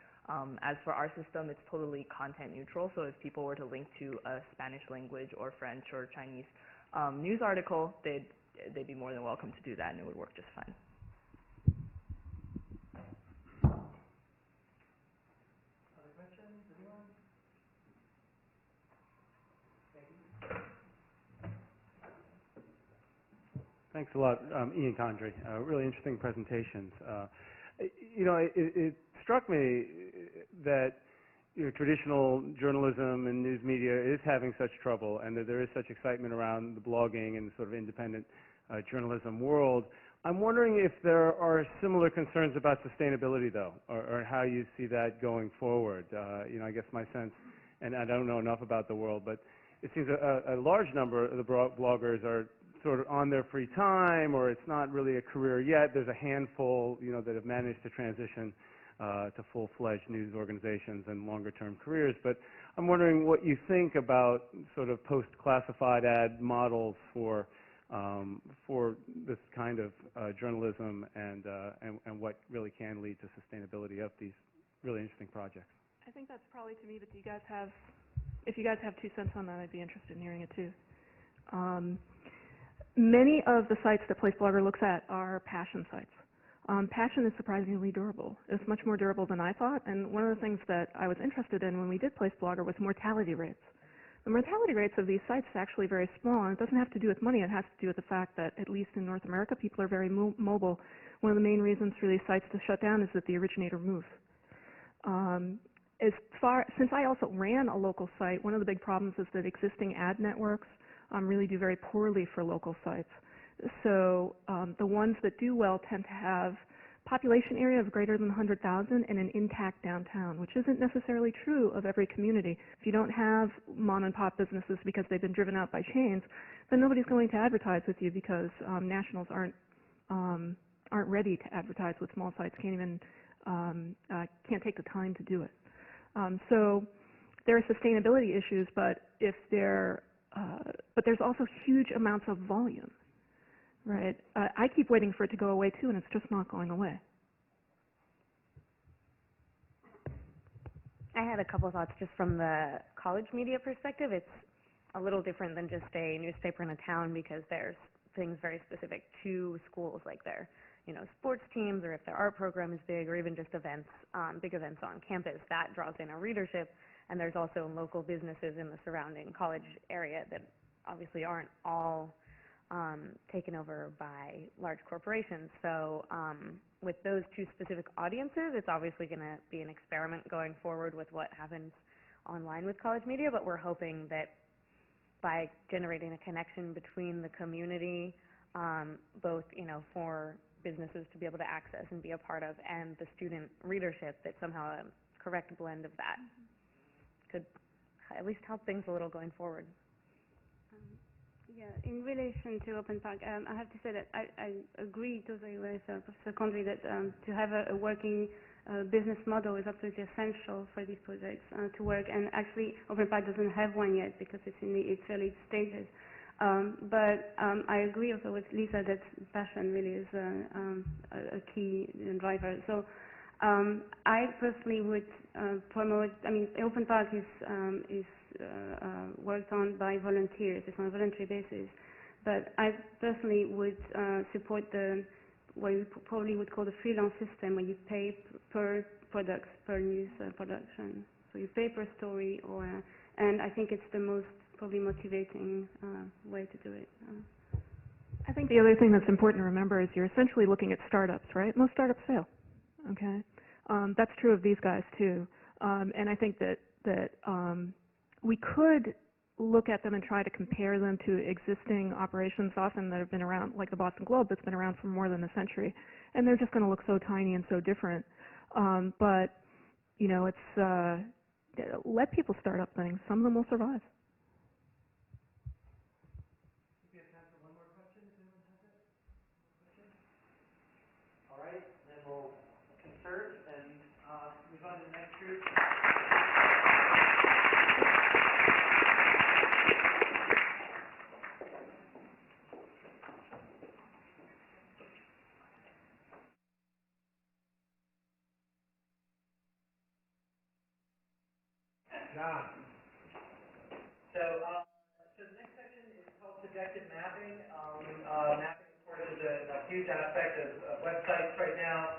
As for our system, it's totally content neutral, so if people were to link to a Spanish language or French or Chinese news article, they'd be more than welcome to do that, and it would work just fine. Thanks a lot, Ian Condrey. Really interesting presentations. It struck me that traditional journalism and news media is having such trouble, and that there is such excitement around the blogging and sort of independent journalism world. I'm wondering if there are similar concerns about sustainability, though, or how you see that going forward. I guess my sense, and I don't know enough about the world, but it seems a large number of the bloggers are sort of on their free time, or it's not really a career yet. There's a handful, that have managed to transition to full-fledged news organizations and longer-term careers. But I'm wondering what you think about sort of post-classified ad models for this kind of journalism and what really can lead to sustainability of these really interesting projects. I think that's probably to me, but if you guys have 2 cents on that, I'd be interested in hearing it too. Many of the sites that PlaceBlogger looks at are passion sites. Passion is surprisingly durable. It's much more durable than I thought, and one of the things that I was interested in when we did PlaceBlogger was mortality rates. The mortality rates of these sites is actually very small, and it doesn't have to do with money. It has to do with the fact that, at least in North America, people are very mobile. One of the main reasons for these sites to shut down is that the originator moves. Since I also ran a local site, one of the big problems is that existing ad networks really do very poorly for local sites. So the ones that do well tend to have population area of greater than 100,000 and an intact downtown, which isn't necessarily true of every community. If you don't have mom and pop businesses because they've been driven out by chains, then nobody's going to advertise with you because nationals aren't ready to advertise with small sites, can't take the time to do it. So there are sustainability issues, but there's also huge amounts of volume, right? I keep waiting for it to go away too, and it's just not going away. I had a couple of thoughts just from the college media perspective. It's a little different than just a newspaper in a town because there's things very specific to schools, like their sports teams, or if their art program is big, or even just events, big events on campus. That draws in a readership. And there's also local businesses in the surrounding college area that obviously aren't all taken over by large corporations. So with those 2 specific audiences, it's obviously going to be an experiment going forward with what happens online with college media, but we're hoping that by generating a connection between the community, both for businesses to be able to access and be a part of, and the student readership, that somehow a correct blend of that could at least help things a little going forward. Yeah, in relation to OpenPark, I have to say that I agree totally with Professor Condrey that to have a working business model is absolutely essential for these projects to work. And actually, OpenPark doesn't have one yet because it's in its early stages. But I agree also with Lisa that passion really is a key driver. So I personally would promote, I mean, Open Park is worked on by volunteers, it's on a voluntary basis, but I personally would support what you probably would call the freelance system, where you pay per product, per news production. So you pay per story, and I think it's the most probably motivating way to do it. I think the other thing that's important to remember is you're essentially looking at startups, right? Most startups fail, okay? That's true of these guys too. And I think that we could look at them and try to compare them to existing operations often that have been around, like the Boston Globe that's been around for more than a century. And they're just going to look so tiny and so different. But, you know, it's, let people start up things. Some of them will survive. All right, then we'll insert and move on to the next group. So the next section is called subjective mapping. Mapping, of course, is a huge aspect of websites right now,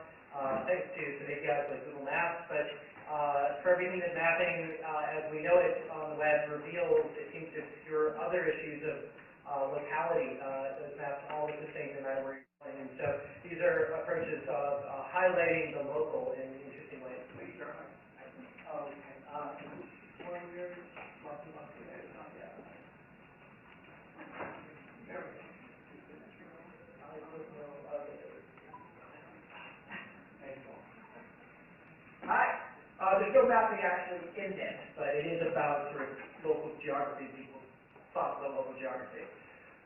thanks to some APIs like Google Maps. But for everything that mapping, as we know it on the web, reveals, it seems to obscure other issues of locality. Those maps all look the same no matter where you're going. And so these are approaches of highlighting the local in interesting ways. Hi. There's no mapping actually in this, but it is about sort of local geography, people's thoughts about local geography.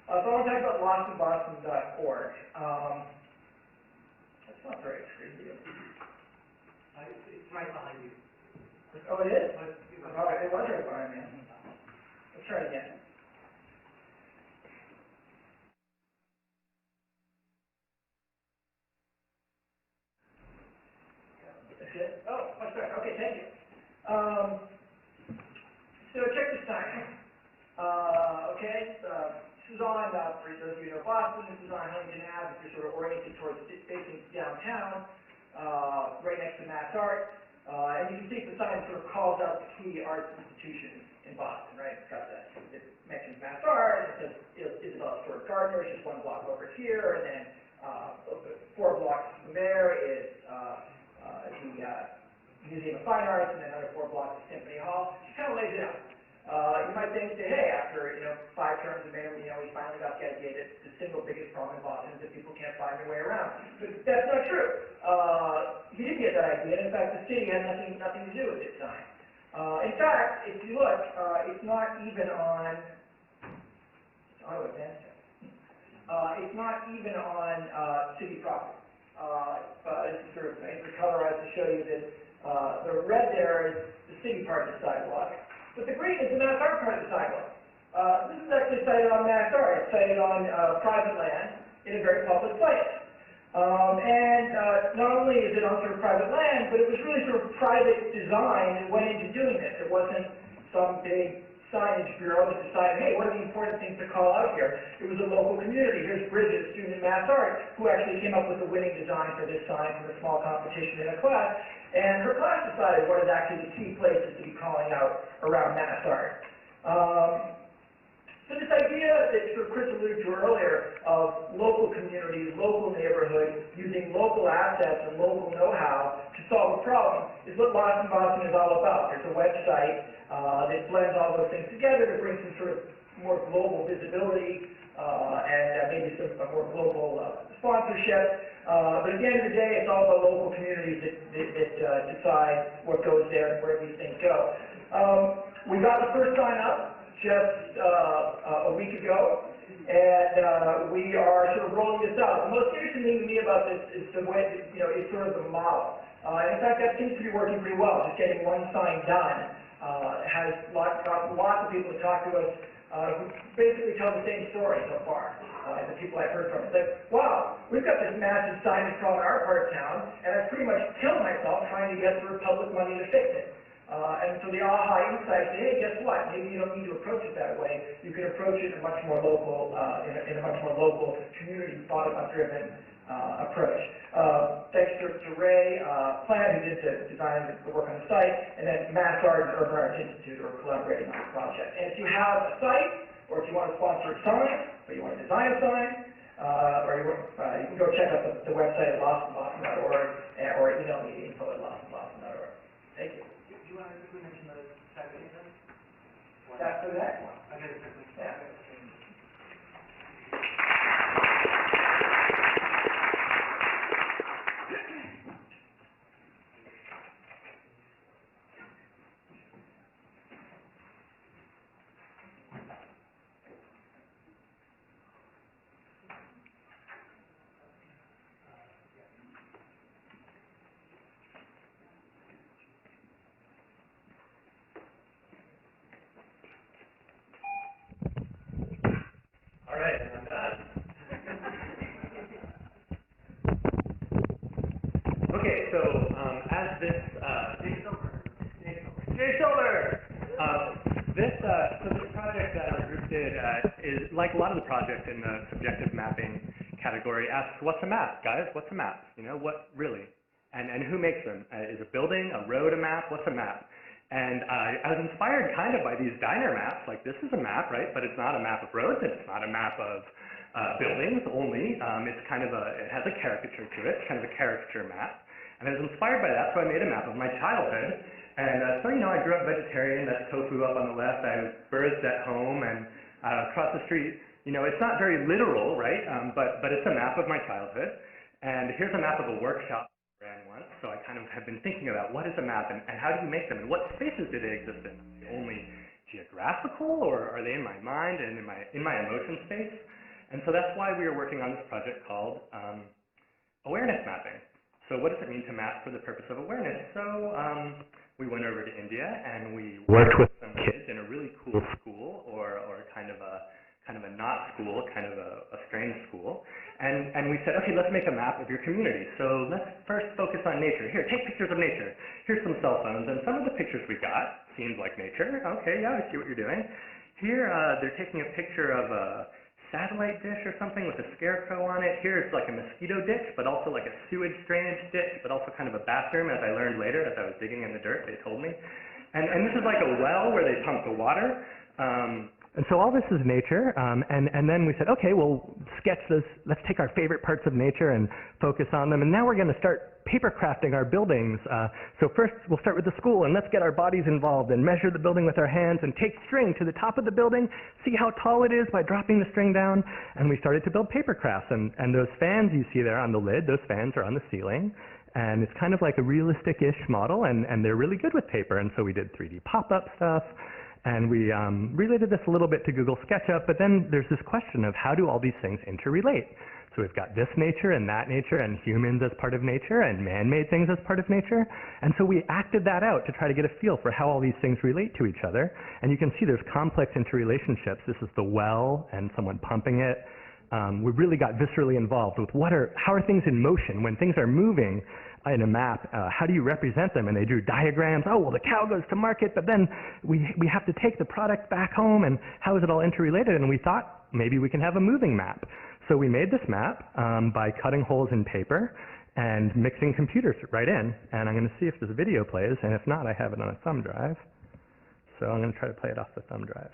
So I want to talk about lostsinboston.org. That's not very extreme. It's right behind you. Oh, it is? All right, it was right behind me. Let's try it again. Oh, much better. Okay, thank you. So check this sign. Okay, this is on, for those of you who know Boston, this is on Huntington Ave. If you're sort of oriented towards facing downtown, right next to Mass Art. And you can see the sign sort of calls out the key arts institutions in Boston, right? It's got that, it mentions Mass Art, it says Isabella Stewart Gardner, it's just one block over here, and then 4 blocks from there is the Museum of Fine Arts, and then another 4 blocks of Symphony Hall. She kind of lays it out. You might think that, hey, after 5 terms of mayor, we finally got the idea that the single biggest problem in Boston is that people can't find their way around. But that's not true. He didn't get that idea, and in fact, the city had nothing to do with this sign. In fact, if you look, it's not even on. It's not even on city property. This is sort of colorized to show you that the red there is the city part of the sidewalk, but the green is the Mass Art part of the sidewalk. This is actually cited on Mass Art. It's cited on private land in a very public place. And not only is it on sort of private land, but it was really sort of private design that went into doing this. It wasn't some big signage bureau that decided, hey, what are the important things to call out here? It was a local community. Here's Bridget, a student in Mass Art, who actually came up with the winning design for this sign from a small competition in a class. And her class decided what is actually the key places to be calling out around Mass Art. So this idea that sort of Chris alluded to earlier of local communities, local neighborhoods, using local assets and local know-how to solve a problem is what Lost in Boston is all about. There's a website that blends all those things together to bring some sort of more global visibility and maybe some more global sponsorship. But at the end of the day, it's all the local communities that decide what goes there and where these things go. We got the first sign up just a week ago, and we are sort of rolling this out. The most interesting thing to me about this is the way, is sort of the model. In fact, that seems to be working pretty well, just getting one sign done. has got lots of people that talk to us who basically tell the same story so far. And the people I've heard from say, wow, we've got this massive signage problem in our part of town, and I've pretty much killed myself trying to get through public money to fix it. And so the aha insight is, hey, guess what? Maybe you don't need to approach it that way. You can approach it in a much more local, in a much more local, community, thought-about-driven approach. Thanks to Ray Plant, who did the design the work on the site, and then Mass Art and Urban Arts Institute are collaborating on the project. And if you have a site, or if you want to sponsor a sign, or you want to design a sign, you can go check out the website at lostinboston.org, or email me info@lostinboston.org. Thank you. Do you want to quickly mention the second one? That's the next one. Okay, the second one. Yeah. All right, and I'm done. Okay, so as this Jay Silver. So this project that our group did is like a lot of the projects in the subjective mapping category. Asks, what's a map, guys? What's a map? You know, what really? And who makes them? Is a building, a road, a map? What's a map? And I was inspired kind of by these diner maps. Like, this is a map, right? But it's not a map of roads, and it's not a map of buildings only. It's kind of it has a caricature to it, kind of a caricature map. And I was inspired by that, so I made a map of my childhood. And so, you know, I grew up vegetarian. That's tofu up on the left. I have birds at home, and across the street, you know, it's not very literal, right? But it's a map of my childhood. And here's a map of a workshop I ran once. So I kind of have been thinking about what is a map, and how do you make them, and what spaces do they exist in? Are they only geographical, or are they in my mind and in my emotion space? And so that's why we are working on this project called awareness mapping. So what does it mean to map for the purpose of awareness? So we went over to India and we worked with some kids in a really cool school, or kind of a not school, kind of a strange school. And we said, okay, let's make a map of your community. So let's first focus on nature. Here, take pictures of nature. Here's some cell phones, and some of the pictures we got seemed like nature. Okay, yeah, I see what you're doing. Here, they're taking a picture of a satellite dish or something with a scarecrow on it. Here it's like a mosquito ditch, but also like a sewage drainage ditch, but also kind of a bathroom, as I learned later as I was digging in the dirt, they told me. And this is like a well where they pump the water. And so all this is nature, and then we said, okay, well, sketch this, let's take our favorite parts of nature and focus on them, and now we're going to start paper crafting our buildings. So first, we'll start with the school, and let's get our bodies involved and measure the building with our hands and take string to the top of the building, see how tall it is by dropping the string down, and we started to build paper crafts, and those fans you see there on the lid, those fans are on the ceiling. And it's kind of like a realistic-ish model, and they're really good with paper, and so we did 3D pop-up stuff. And we related this a little bit to Google SketchUp, but then there's this question of how do all these things interrelate? So we've got this nature and humans as part of nature, and man-made things as part of nature. And so we acted that out to try to get a feel for how all these things relate to each other. And you can see there's complex interrelationships. This is the well and someone pumping it. We really got viscerally involved with how are things in motion? When things are moving in a map, how do you represent them? And they drew diagrams. Oh, well, the cow goes to market, but then we have to take the product back home, and how is it all interrelated? And we thought maybe we can have a moving map. So we made this map by cutting holes in paper and mixing computers right in. And I'm going to see if this video plays, and if not, I have it on a thumb drive. So I'm going to try to play it off the thumb drive.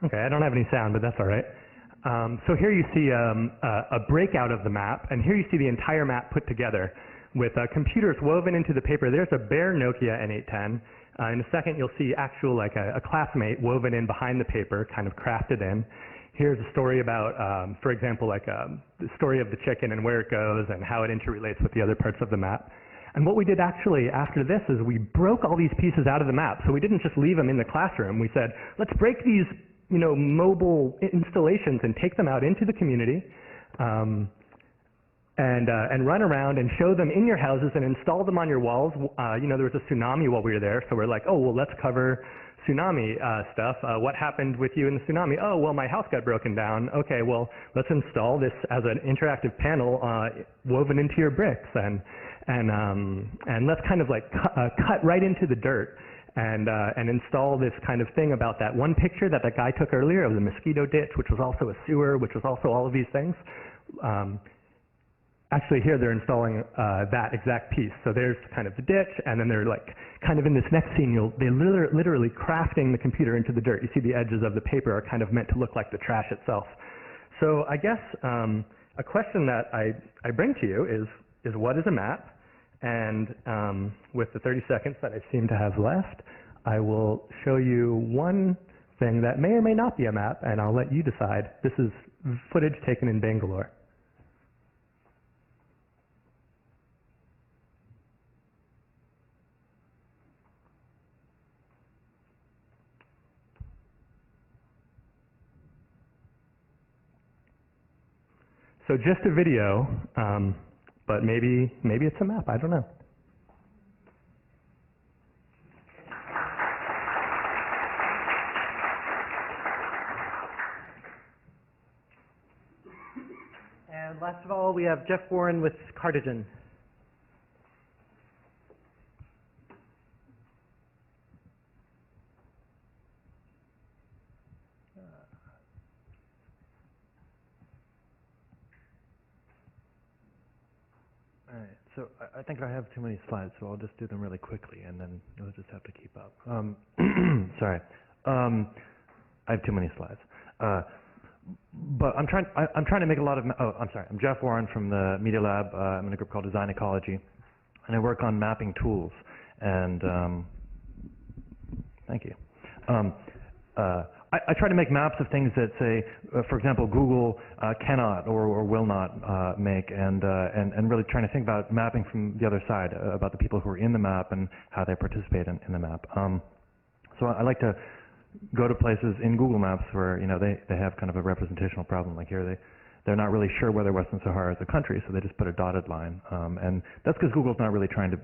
Okay, I don't have any sound, but that's all right. So here you see a breakout of the map, and here you see the entire map put together with computers woven into the paper. There's a bare Nokia N810. In a second, you'll see actual, like a classmate woven in behind the paper, kind of crafted in. Here's a story about, for example, like the story of the chicken and where it goes and how it interrelates with the other parts of the map. And what we did actually after this is we broke all these pieces out of the map. So we didn't just leave them in the classroom. We said, let's break these mobile installations and take them out into the community and run around and show them in your houses and install them on your walls. There was a tsunami while we were there, so we're like, oh, well, let's cover tsunami stuff. What happened with you in the tsunami? Oh, well, my house got broken down. Okay, well, let's install this as an interactive panel woven into your bricks, and let's kind of like cut right into the dirt and install this kind of thing about that one picture that guy took earlier of the mosquito ditch, which was also a sewer, which was also all of these things. Actually, here they're installing that exact piece. So there's kind of the ditch, and then they're like, kind of in this next scene, they're literally crafting the computer into the dirt. You see the edges of the paper are kind of meant to look like the trash itself. So I guess a question that I bring to you is what is a map? And with the 30 seconds that I seem to have left, I will show you one thing that may or may not be a map, and I'll let you decide. This is footage taken in Bangalore. So just a video, but maybe it's a map, I don't know. And last of all, we have Jeff Warren with Cardigan. All right, so I think I have too many slides, so I'll just do them really quickly, and then you'll just have to keep up. Sorry, I have too many slides. But I'm trying to make a lot of, I'm sorry, I'm Jeff Warren from the Media Lab. I'm in a group called Design Ecology, and I work on mapping tools. And thank you. I try to make maps of things that say, for example, Google cannot or will not make, and really trying to think about mapping from the other side, about the people who are in the map and how they participate in the map. So I like to go to places in Google Maps where they have kind of a representational problem. Like here, they're not really sure whether Western Sahara is a country, so they just put a dotted line, and that's because Google's not really trying to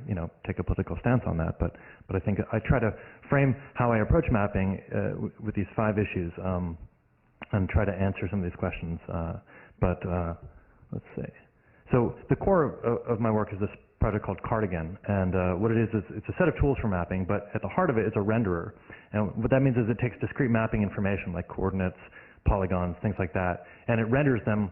take a political stance on that. But I think I try to frame how I approach mapping with these 5 issues, and try to answer some of these questions. Let's see. So the core of my work is this project called Cardigan, and what it is it's a set of tools for mapping, but at the heart of it is a renderer. And what that means is it takes discrete mapping information like coordinates, polygons, things like that, and it renders them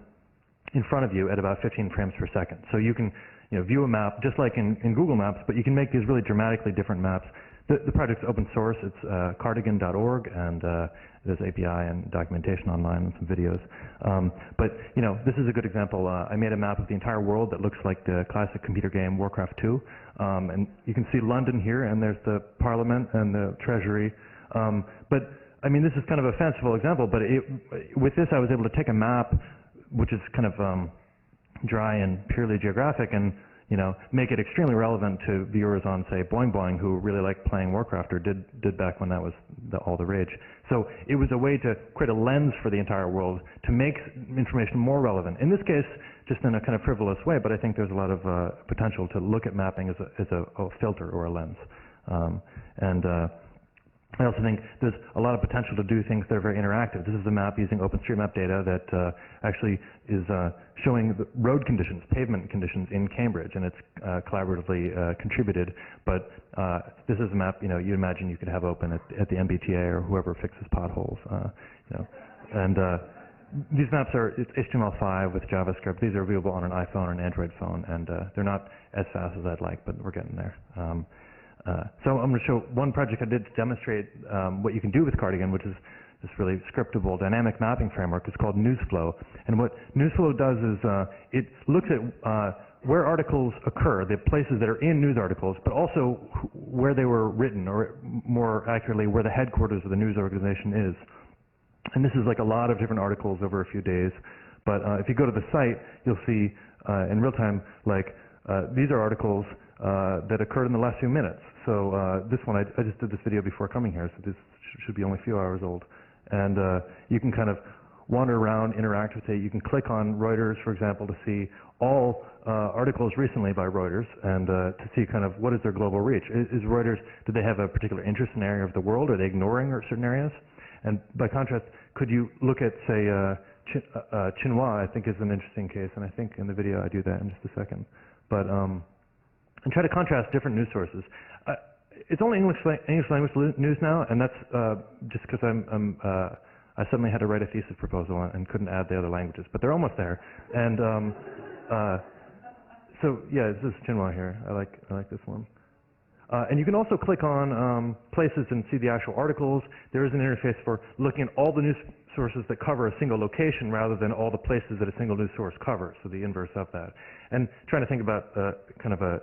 in front of you at about 15 frames per second. So you can view a map just like in Google Maps, but you can make these really dramatically different maps. The project's open source. It's cardigan.org, and there's API and documentation online and some videos. But this is a good example. I made a map of the entire world that looks like the classic computer game Warcraft 2. And you can see London here, and there's the Parliament and the Treasury. But I mean, this is kind of a fanciful example, but with this I was able to take a map which is kind of dry and purely geographic, and make it extremely relevant to viewers on, say, Boing Boing, who really like playing Warcraft, or did back when that was all the rage. So it was a way to create a lens for the entire world to make information more relevant. In this case, just in a kind of frivolous way, but I think there's a lot of potential to look at mapping as a filter or a lens. I also think there's a lot of potential to do things that are very interactive. This is a map using OpenStreetMap data that actually is showing the road conditions, pavement conditions in Cambridge, and it's collaboratively contributed. But this is a map you imagine you could have open at the MBTA or whoever fixes potholes. And these maps are HTML5 with JavaScript. These are viewable on an iPhone or an Android phone, and they're not as fast as I'd like, but we're getting there. So I'm going to show one project I did to demonstrate what you can do with Cardigan, which is this really scriptable dynamic mapping framework. It's called Newsflow. And what Newsflow does is it looks at where articles occur, the places that are in news articles, but also where they were written, or more accurately, where the headquarters of the news organization is. And this is like a lot of different articles over a few days. But if you go to the site, you'll see in real time, like these are articles that occurred in the last few minutes. So this one, I just did this video before coming here, so this should be only a few hours old. And you can kind of wander around, interact with it. You can click on Reuters, for example, to see all articles recently by Reuters and to see kind of what is their global reach. Is Reuters, do they have a particular interest in an area of the world? Are they ignoring certain areas? And by contrast, could you look at, say, Xinhua, I think is an interesting case, and I think in the video I do that in just a second. But, and try to contrast different news sources. It's only English language news now, and that's just because I suddenly had to write a thesis proposal and couldn't add the other languages, but they're almost there. And so yeah, this is Xinhua here. I like this one. And you can also click on places and see the actual articles. There is an interface for looking at all the news sources that cover a single location rather than all the places that a single news source covers, so the inverse of that. And trying to think about kind of a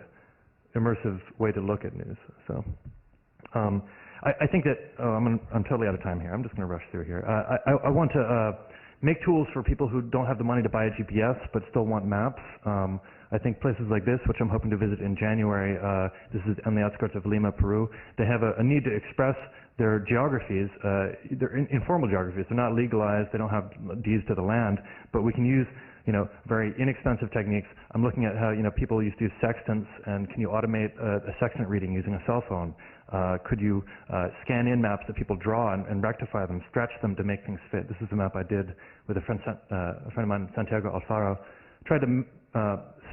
immersive way to look at news. So I think that, I'm totally out of time here. I'm just going to rush through here. I want to make tools for people who don't have the money to buy a GPS but still want maps. I think places like this, which I'm hoping to visit in January, this is on the outskirts of Lima, Peru, they have a need to express their geographies. They're informal geographies. They're not legalized. They don't have deeds to the land, but we can use very inexpensive techniques. I'm looking at how, people used to use sextants, and can you automate a sextant reading using a cell phone? Could you scan in maps that people draw and rectify them, stretch them to make things fit? This is a map I did with a friend of mine, Santiago Alfaro. Tried to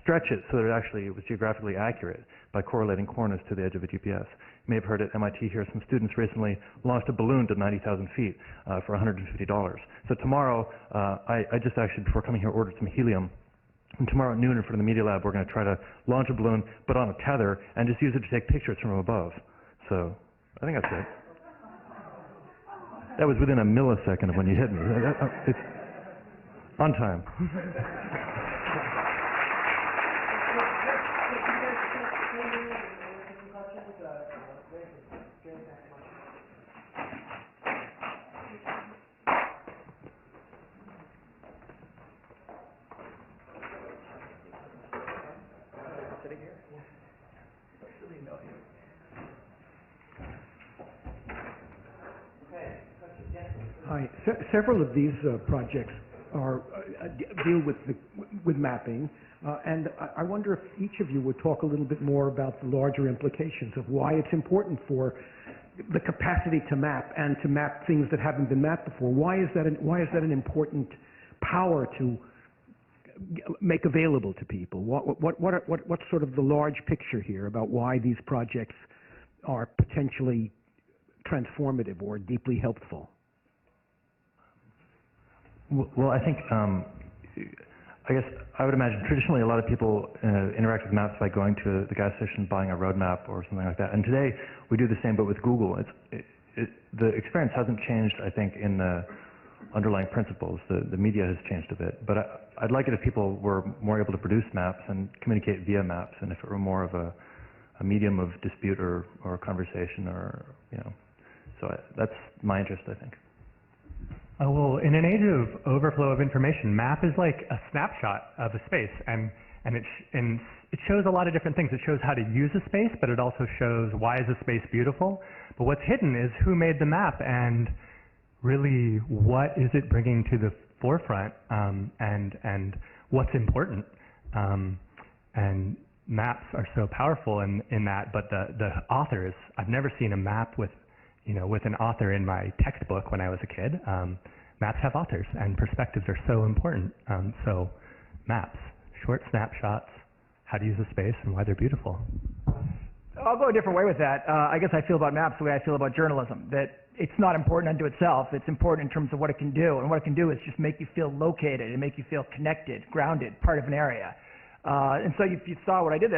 stretch it so that it actually was geographically accurate by correlating corners to the edge of a GPS. You may have heard at MIT here, some students recently launched a balloon to 90,000 feet for $150. So tomorrow, I just actually, before coming here, ordered some helium. And tomorrow at noon in front of the Media Lab, we're going to try to launch a balloon, but on a tether, and just use it to take pictures from above. So I think that's it. That was within a millisecond of when you hit me. It's on time. Hi. Several of these projects deal with mapping, and I wonder if each of you would talk a little bit more about the larger implications of why it's important for the capacity to map and to map things that haven't been mapped before. Why is that an important power to make available to people? What's sort of the large picture here about why these projects are potentially transformative or deeply helpful? Well, I think, I guess I would imagine traditionally a lot of people interact with maps by going to the gas station, buying a road map or something like that. And today we do the same, but with Google. The experience hasn't changed, I think, in the underlying principles. The media has changed a bit. But I'd like it if people were more able to produce maps and communicate via maps, and if it were more of a medium of dispute or conversation, or So that's my interest, I think. Well, in an age of overflow of information, map is like a snapshot of a space, and it shows a lot of different things. It shows how to use a space, but it also shows why is a space beautiful. But what's hidden is who made the map, and really what is it bringing to the forefront, and what's important. And maps are so powerful in that, but the authors, I've never seen a map with an author in my textbook when I was a kid. Maps have authors, and perspectives are so important. So maps, short snapshots, how to use a space, and why they're beautiful. I'll go a different way with that. I guess I feel about maps the way I feel about journalism, that it's not important unto itself. It's important in terms of what it can do. And what it can do is just make you feel located and make you feel connected, grounded, part of an area. And so if you saw what I did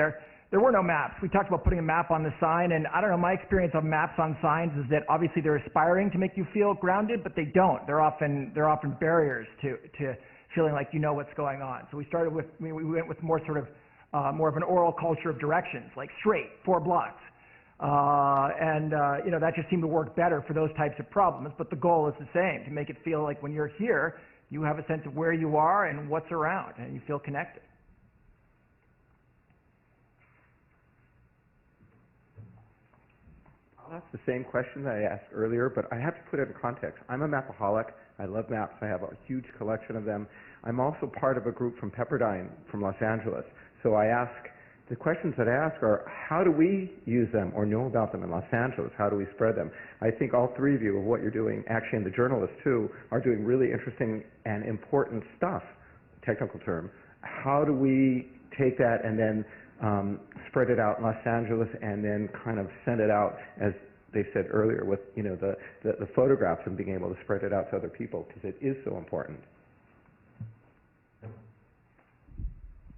there were no maps. We talked about putting a map on the sign, and I don't know, my experience of maps on signs is that obviously they're aspiring to make you feel grounded, but they don't. They're often barriers to feeling like you know what's going on. So we went with more sort of more of an oral culture of directions, like straight, 4 blocks. That just seemed to work better for those types of problems, but the goal is the same, to make it feel like when you're here, you have a sense of where you are and what's around, and you feel connected. I'll ask the same question that I asked earlier, but I have to put it in context. I'm a mapaholic. I love maps. I have a huge collection of them. I'm also part of a group from Pepperdine, from Los Angeles. So the questions that I ask are, how do we use them or know about them in Los Angeles? How do we spread them? I think all three of you, of what you're doing, actually, and the journalists too, are doing really interesting and important stuff, technical term. How do we take that and then spread it out in Los Angeles and then kind of send it out, as they said earlier, with the photographs and being able to spread it out to other people, because it is so important.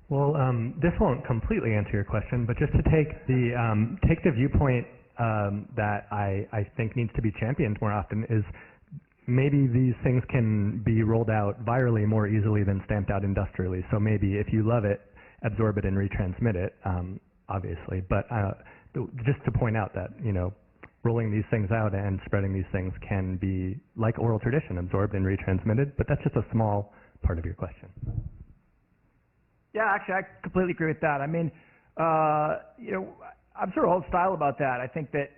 Well, this won't completely answer your question, but just to take the viewpoint that I think needs to be championed more often is maybe these things can be rolled out virally more easily than stamped out industrially. So maybe if you love it, absorb it and retransmit it, obviously. But just to point out that, rolling these things out and spreading these things can be like oral tradition, absorbed and retransmitted, but that's just a small part of your question. Yeah, actually, I completely agree with that. I mean, I'm sort of old style about that. I think that,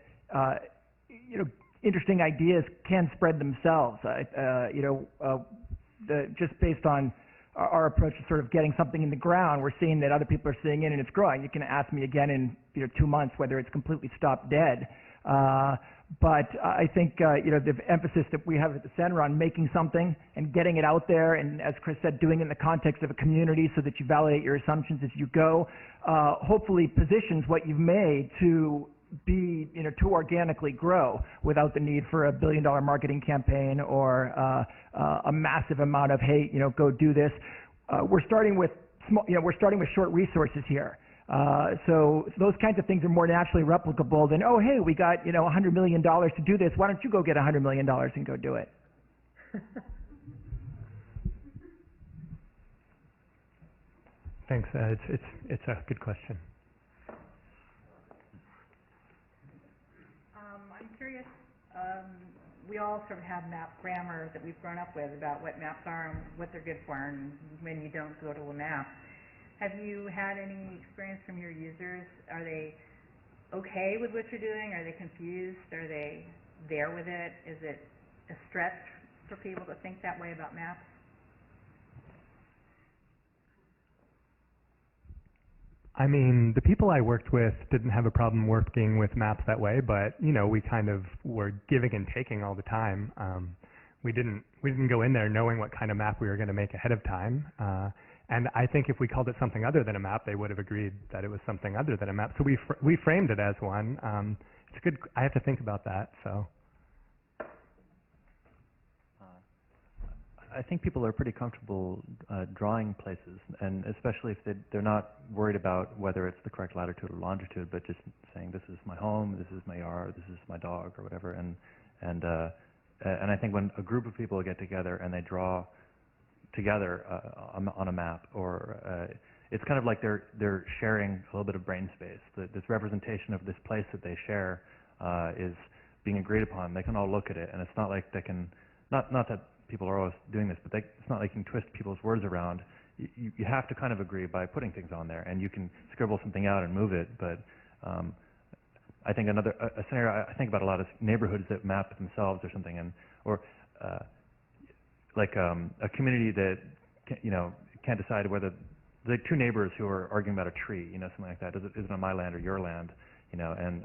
interesting ideas can spread themselves. Just based on our approach to sort of getting something in the ground, we're seeing that other people are seeing it and it's growing. You can ask me again in 2 months whether it's completely stopped dead. But I think, the emphasis that we have at the center on making something and getting it out there, and as Chris said, doing it in the context of a community so that you validate your assumptions as you go, hopefully positions what you've made to be, to organically grow without the need for a billion-dollar marketing campaign or a massive amount of, hey, go do this. We're starting with small, we're starting with short resources here. So those kinds of things are more naturally replicable than, oh, hey, we got, $100 million to do this. Why don't you go get $100 million and go do it? Thanks. It's a good question. I'm curious. We all sort of have map grammar that we've grown up with about what maps are and what they're good for, and when you don't go to a map. Have you had any experience from your users? Are they okay with what you're doing? Are they confused? Are they there with it? Is it a stretch for people to think that way about maps? I mean, the people I worked with didn't have a problem working with maps that way, but we kind of were giving and taking all the time. We didn't go in there knowing what kind of map we were going to make ahead of time. And I think if we called it something other than a map, they would have agreed that it was something other than a map. So we framed it as one. It's good. I have to think about that. So. I think people are pretty comfortable drawing places, and especially if they're not worried about whether it's the correct latitude or longitude, but just saying this is my home, this is my yard, this is my dog, or whatever. And I think when a group of people get together and they draw together on a map, or it's kind of like they're sharing a little bit of brain space. This representation of this place that they share is being agreed upon. They can all look at it, and it's not like they can not that people are always doing this, but it's not like you can twist people's words around. You have to kind of agree by putting things on there, and you can scribble something out and move it. But I think a scenario I think about a lot is neighborhoods that map themselves or something, or like a community that can't decide whether the two neighbors who are arguing about a tree, something like that. Is it on my land or your land? And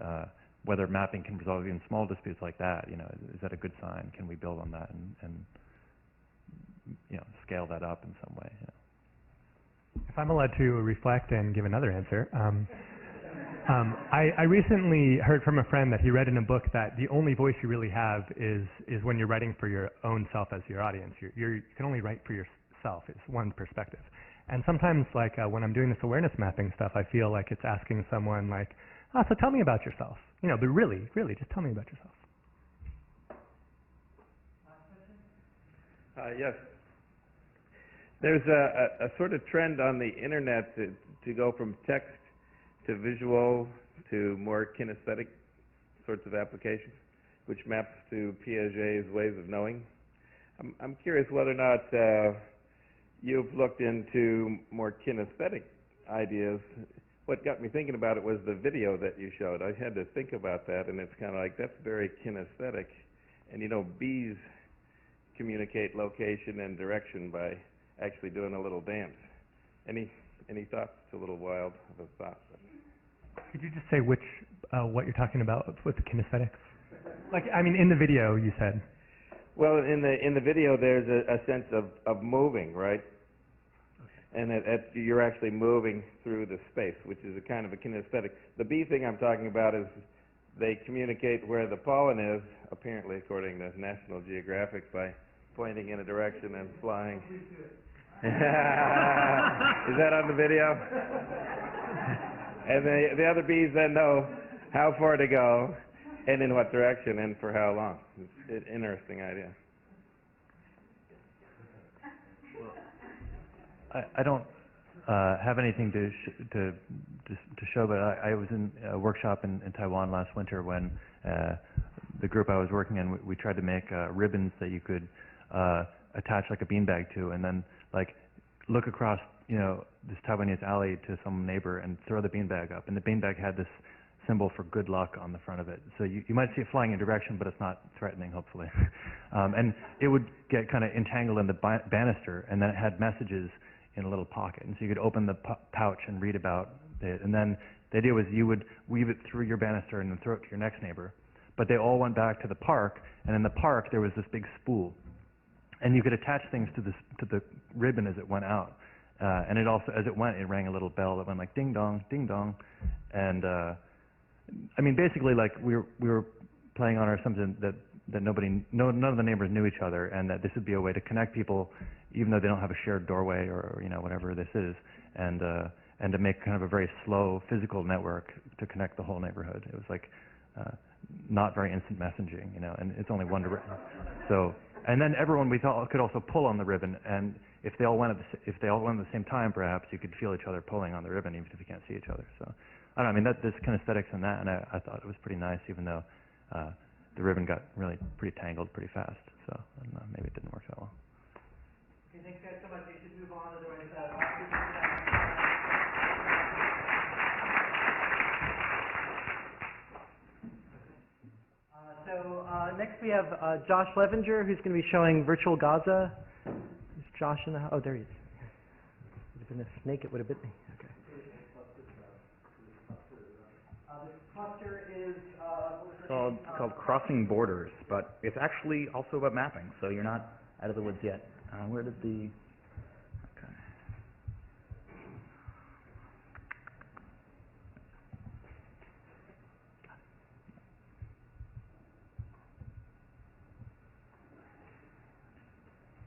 whether mapping can resolve even small disputes like that. Is that a good sign? Can we build on that and scale that up in some way? If I'm allowed to reflect and give another answer. I recently heard from a friend that he read in a book that the only voice you really have is when you're writing for your own self as your audience. You can only write for yourself. It's one perspective. And sometimes, like when I'm doing this awareness mapping stuff, I feel like it's asking someone like, so tell me about yourself. But really, just tell me about yourself. Yes. There's a sort of trend on the internet to go from text to visual to more kinesthetic sorts of applications, which maps to Piaget's ways of knowing. I'm curious whether or not you've looked into more kinesthetic ideas what got me thinking about it was the video that you showed. I had to think about that, and it's kind of like, that's very kinesthetic. And you know, bees communicate location and direction by actually doing a little dance. Any thoughts? It's a little wild of a thought. Could you just say what you're talking about with the kinesthetics? Like, I mean, in the video you said. Well, in the video, there's a sense of moving, right? And you're actually moving through the space, which is a kind of a kinesthetic. The bee thing I'm talking about is they communicate where the pollen is, apparently according to National Geographic, by pointing in a direction and flying. Is that on the video? And the other bees then know how far to go and in what direction and for how long. It's an interesting idea. I don't have anything to show, but I was in a workshop in Taiwan last winter when the group I was working in, we tried to make ribbons that you could attach like a beanbag to, and then like look across, you know, this Taiwanese alley to some neighbor and throw the beanbag up, and the beanbag had this symbol for good luck on the front of it. So you might see it flying in direction, but it's not threatening, hopefully. And it would get kind of entangled in the banister, and then it had messages in a little pocket. And so you could open the pouch and read about it. And then the idea was you would weave it through your banister and then throw it to your next neighbor. But they all went back to the park, and in the park there was this big spool. And you could attach things to the ribbon as it went out. And it also, as it went, it rang a little bell that went like ding dong, ding dong. And I mean, basically, like we were playing on our assumption that none of the neighbors knew each other, and that this would be a way to connect people, even though they don't have a shared doorway or you know, whatever this is, and to make kind of a very slow physical network to connect the whole neighborhood. It was like not very instant messaging, you know, and it's only one direction. So, and then everyone, we thought, could also pull on the ribbon, and if they all went at the same time, perhaps you could feel each other pulling on the ribbon, even if you can't see each other. So, I don't know, I mean, there's kinesthetics in that, and I thought it was pretty nice, even though the ribbon got really pretty tangled pretty fast. So, I don't know, maybe it didn't work that well. Okay, thanks guys so much. You should move on otherwise. Next we have Josh Levenger, who's going to be showing virtual Gaza. Is Josh in the house? Oh, there he is. If it had been a snake, it would have bit me. Okay. This cluster is called Crossing Borders, but it's actually also about mapping, so you're not out of the woods yet. Where did the... Okay.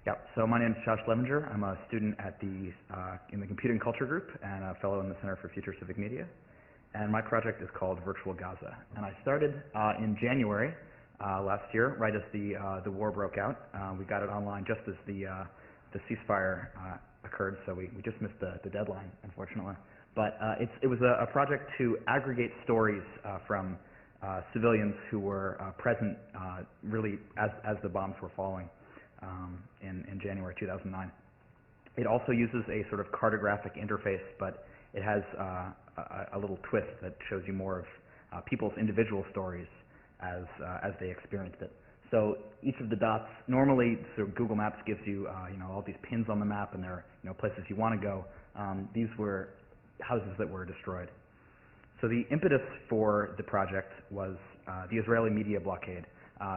Yeah, so my name is Josh Levenger. I'm a student at in the Computing Culture Group and a fellow in the Center for Future Civic Media. And my project is called Virtual Gaza. And I started in January last year, right as the war broke out. We got it online just as the ceasefire occurred, so we just missed the deadline, unfortunately. But it was a project to aggregate stories from civilians who were present really as the bombs were falling in January 2009. It also uses a sort of cartographic interface, but it has a little twist that shows you more of people's individual stories as they experienced it. So each of the dots, normally so Google Maps gives you all these pins on the map, and there are places you want to go. These were houses that were destroyed. So the impetus for the project was the Israeli media blockade.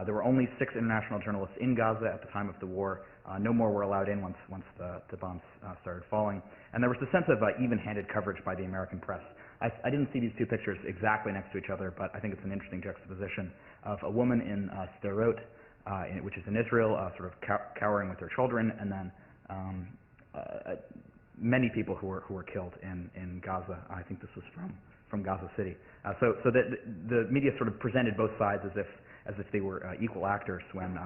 There were only 6 international journalists in Gaza at the time of the war. No more were allowed in once the bombs started falling. And there was a sense of even-handed coverage by the American press. I didn't see these two pictures exactly next to each other, but I think it's an interesting juxtaposition of a woman in Sderot, which is in Israel, sort of cowering with her children, and then many people who were killed in Gaza. I think this was from Gaza City. So the media sort of presented both sides as if they were equal actors when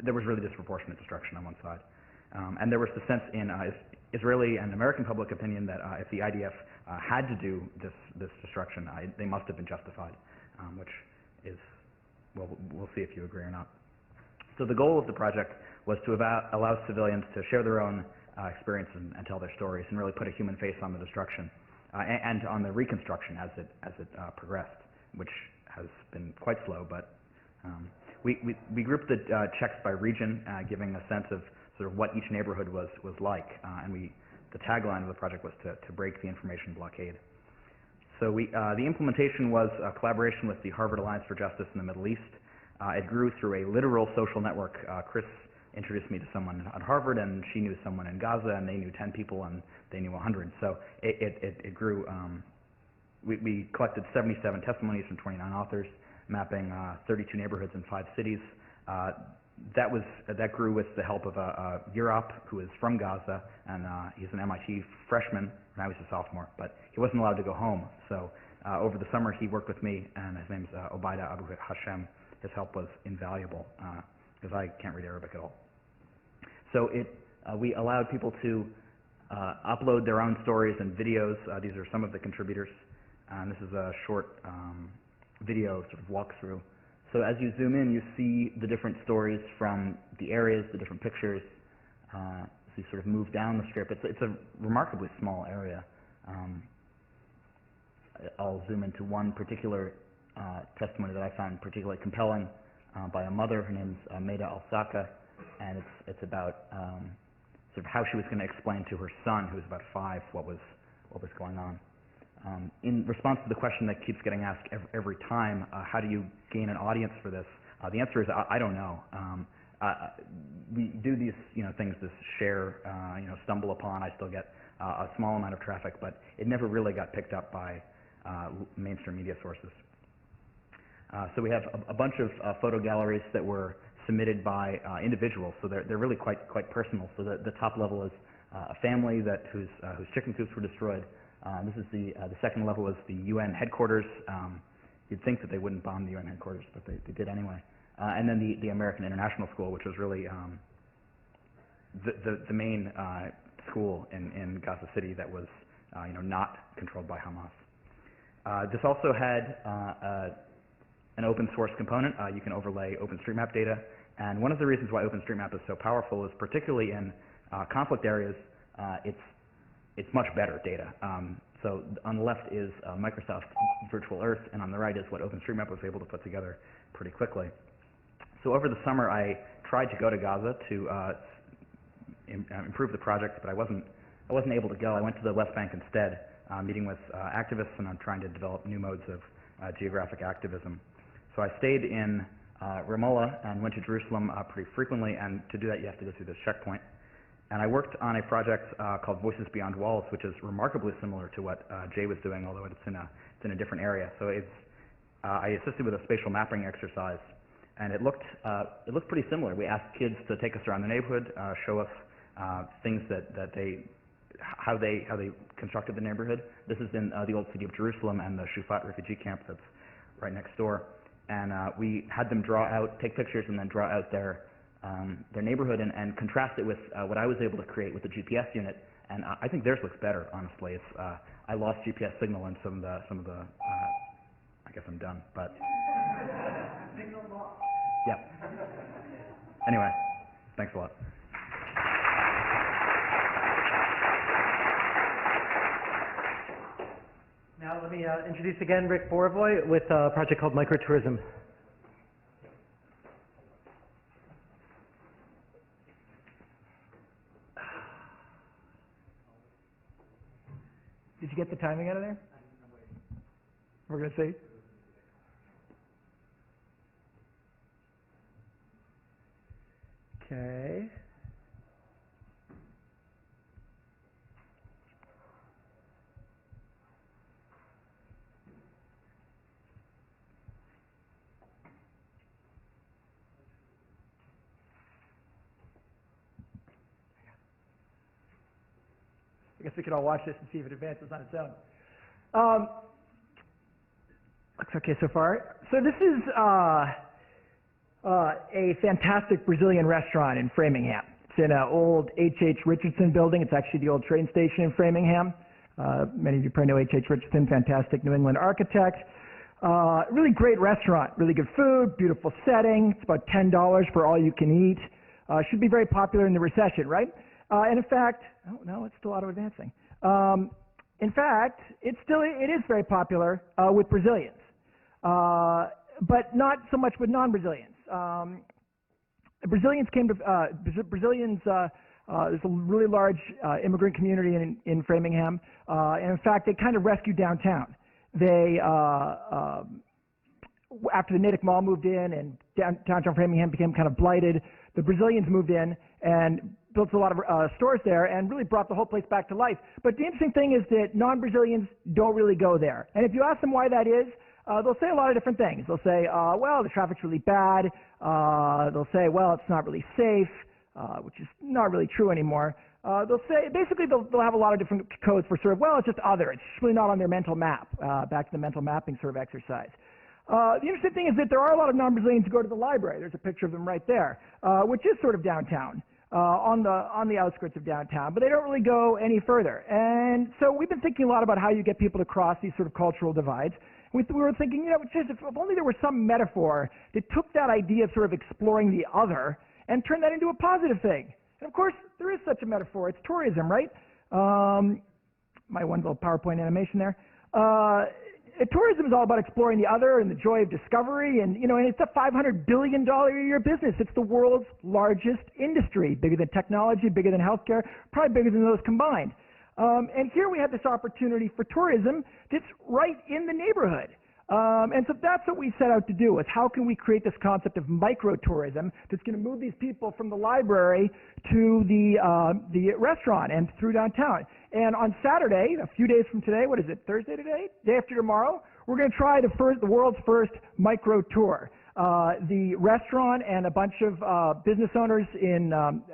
there was really disproportionate destruction on one side. And there was the sense in Israeli and American public opinion that if the IDF had to do this destruction, they must have been justified, which is, well, we'll see if you agree or not. So the goal of the project was to allow civilians to share their own experience and tell their stories and really put a human face on the destruction. and on the reconstruction as it progressed, which has been quite slow. But we grouped the checks by region, giving a sense of sort of what each neighborhood was like, and the tagline of the project was to break the information blockade. So the implementation was a collaboration with the Harvard Alliance for Justice in the Middle East. It grew through a literal social network. Chris introduced me to someone at Harvard, and she knew someone in Gaza, and they knew 10 people, and they knew 100. So it grew. We collected 77 testimonies from 29 authors, mapping 32 neighborhoods in 5 cities. That grew with the help of Europe, who is from Gaza, and he's an MIT freshman. Now he's a sophomore, but he wasn't allowed to go home. So over the summer, he worked with me, and his name's Obaida Abu Hashem. His help was invaluable because I can't read Arabic at all. So we allowed people to upload their own stories and videos. These are some of the contributors. And this is a short video sort of walkthrough. So as you zoom in, you see the different stories from the areas, the different pictures. So you sort of move down the strip. It's a remarkably small area. I'll zoom into one particular testimony that I found particularly compelling by a mother. Her name's Maida Al-Saka, and it's about sort of how she was going to explain to her son, who was about 5, what was going on. In response to the question that keeps getting asked every time, how do you gain an audience for this? The answer is I don't know. We do these things, this share, stumble upon. I still get a small amount of traffic, but it never really got picked up by mainstream media sources. So we have a bunch of photo galleries that were submitted by individuals, so they're really quite personal. So the top level is a family whose chicken coops were destroyed. This is the second level is the UN headquarters. You'd think that they wouldn't bomb the UN headquarters, but they did anyway. And then the American International School, which was really the main school in Gaza City that was not controlled by Hamas. This also had an open source component. You can overlay OpenStreetMap data, and one of the reasons why OpenStreetMap is so powerful is particularly in conflict areas. It's much better data. So on the left is Microsoft Virtual Earth, and on the right is what OpenStreetMap was able to put together pretty quickly. So over the summer, I tried to go to Gaza to improve the project, but I wasn't able to go. I went to the West Bank instead, meeting with activists, and I'm trying to develop new modes of geographic activism. So I stayed in Ramallah and went to Jerusalem pretty frequently, and to do that, you have to go through this checkpoint. And I worked on a project called Voices Beyond Walls, which is remarkably similar to what Jay was doing, although it's in a different area. So I assisted with a spatial mapping exercise, and it looked pretty similar. We asked kids to take us around the neighborhood, show us things how they constructed the neighborhood. This is in the old city of Jerusalem and the Shufat refugee camp that's right next door. And we had them take pictures and then draw out their neighborhood and contrast it with what I was able to create with the GPS unit. And I think theirs looks better, honestly. I lost GPS signal in some of the I guess I'm done, but yeah. Anyway, thanks a lot. Now let me introduce again Rick Borovoy with a project called Microtourism. Did you get the timing out of there? We're going to see. Okay. I guess we could all watch this and see if it advances on its own. Looks okay so far. So this is a fantastic Brazilian restaurant in Framingham. It's in an old H.H. Richardson building. It's actually the old train station in Framingham. Many of you probably know H.H. Richardson, fantastic New England architect. Really great restaurant, really good food, beautiful setting. It's about $10 for all you can eat. Should be very popular in the recession, right? And in fact, oh no, it's still auto-advancing. In fact, it is very popular with Brazilians, but not so much with non-Brazilians. Brazilians came to there's a really large immigrant community in Framingham, and in fact, they kind of rescued downtown. They after the Natick Mall moved in and downtown Framingham became kind of blighted, the Brazilians moved in and built a lot of stores there and really brought the whole place back to life. But the interesting thing is that non-Brazilians don't really go there. And if you ask them why that is, they'll say a lot of different things. They'll say, well, the traffic's really bad. They'll say, well, it's not really safe, which is not really true anymore. They'll say, basically, they'll have a lot of different codes for sort of, well, it's just other. It's really not on their mental map, back to the mental mapping sort of exercise. The interesting thing is that there are a lot of non-Brazilians who go to the library. There's a picture of them right there, which is sort of downtown, on the outskirts of downtown, but they don't really go any further. And so we've been thinking a lot about how you get people to cross these sort of cultural divides. We were thinking, you know, if only there was some metaphor that took that idea of sort of exploring the other and turned that into a positive thing. And of course, there is such a metaphor. It's tourism, right? My one little PowerPoint animation there. Tourism is all about exploring the other and the joy of discovery, and you know, and it's a $500 billion a year business. It's the world's largest industry, bigger than technology, bigger than healthcare, probably bigger than those combined. And here we have this opportunity for tourism that's right in the neighborhood. And so that's what we set out to do, is how can we create this concept of micro-tourism that's going to move these people from the library to the restaurant and through downtown. And on Saturday, a few days from today, what is it, Thursday today? Day after tomorrow, we're going to try the world's first micro-tour. The restaurant and a bunch of business owners in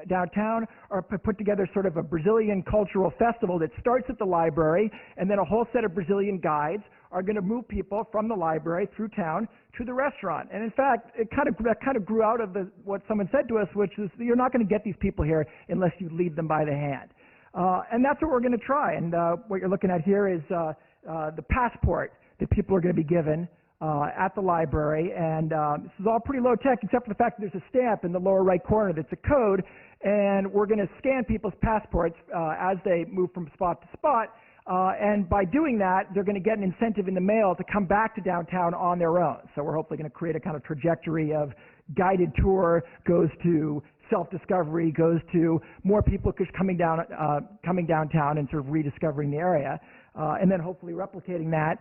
downtown are put together sort of a Brazilian cultural festival that starts at the library, and then a whole set of Brazilian guides are going to move people from the library through town to the restaurant. And in fact, that kind of grew out of what someone said to us, which is you're not going to get these people here unless you lead them by the hand. And that's what we're going to try. And what you're looking at here is the passport that people are going to be given at the library. And this is all pretty low tech, except for the fact that there's a stamp in the lower right corner that's a code. And we're going to scan people's passports as they move from spot to spot. And by doing that, they're going to get an incentive in the mail to come back to downtown on their own. So we're hopefully going to create a kind of trajectory of guided tour goes to self-discovery, goes to more people coming downtown and sort of rediscovering the area, and then hopefully replicating that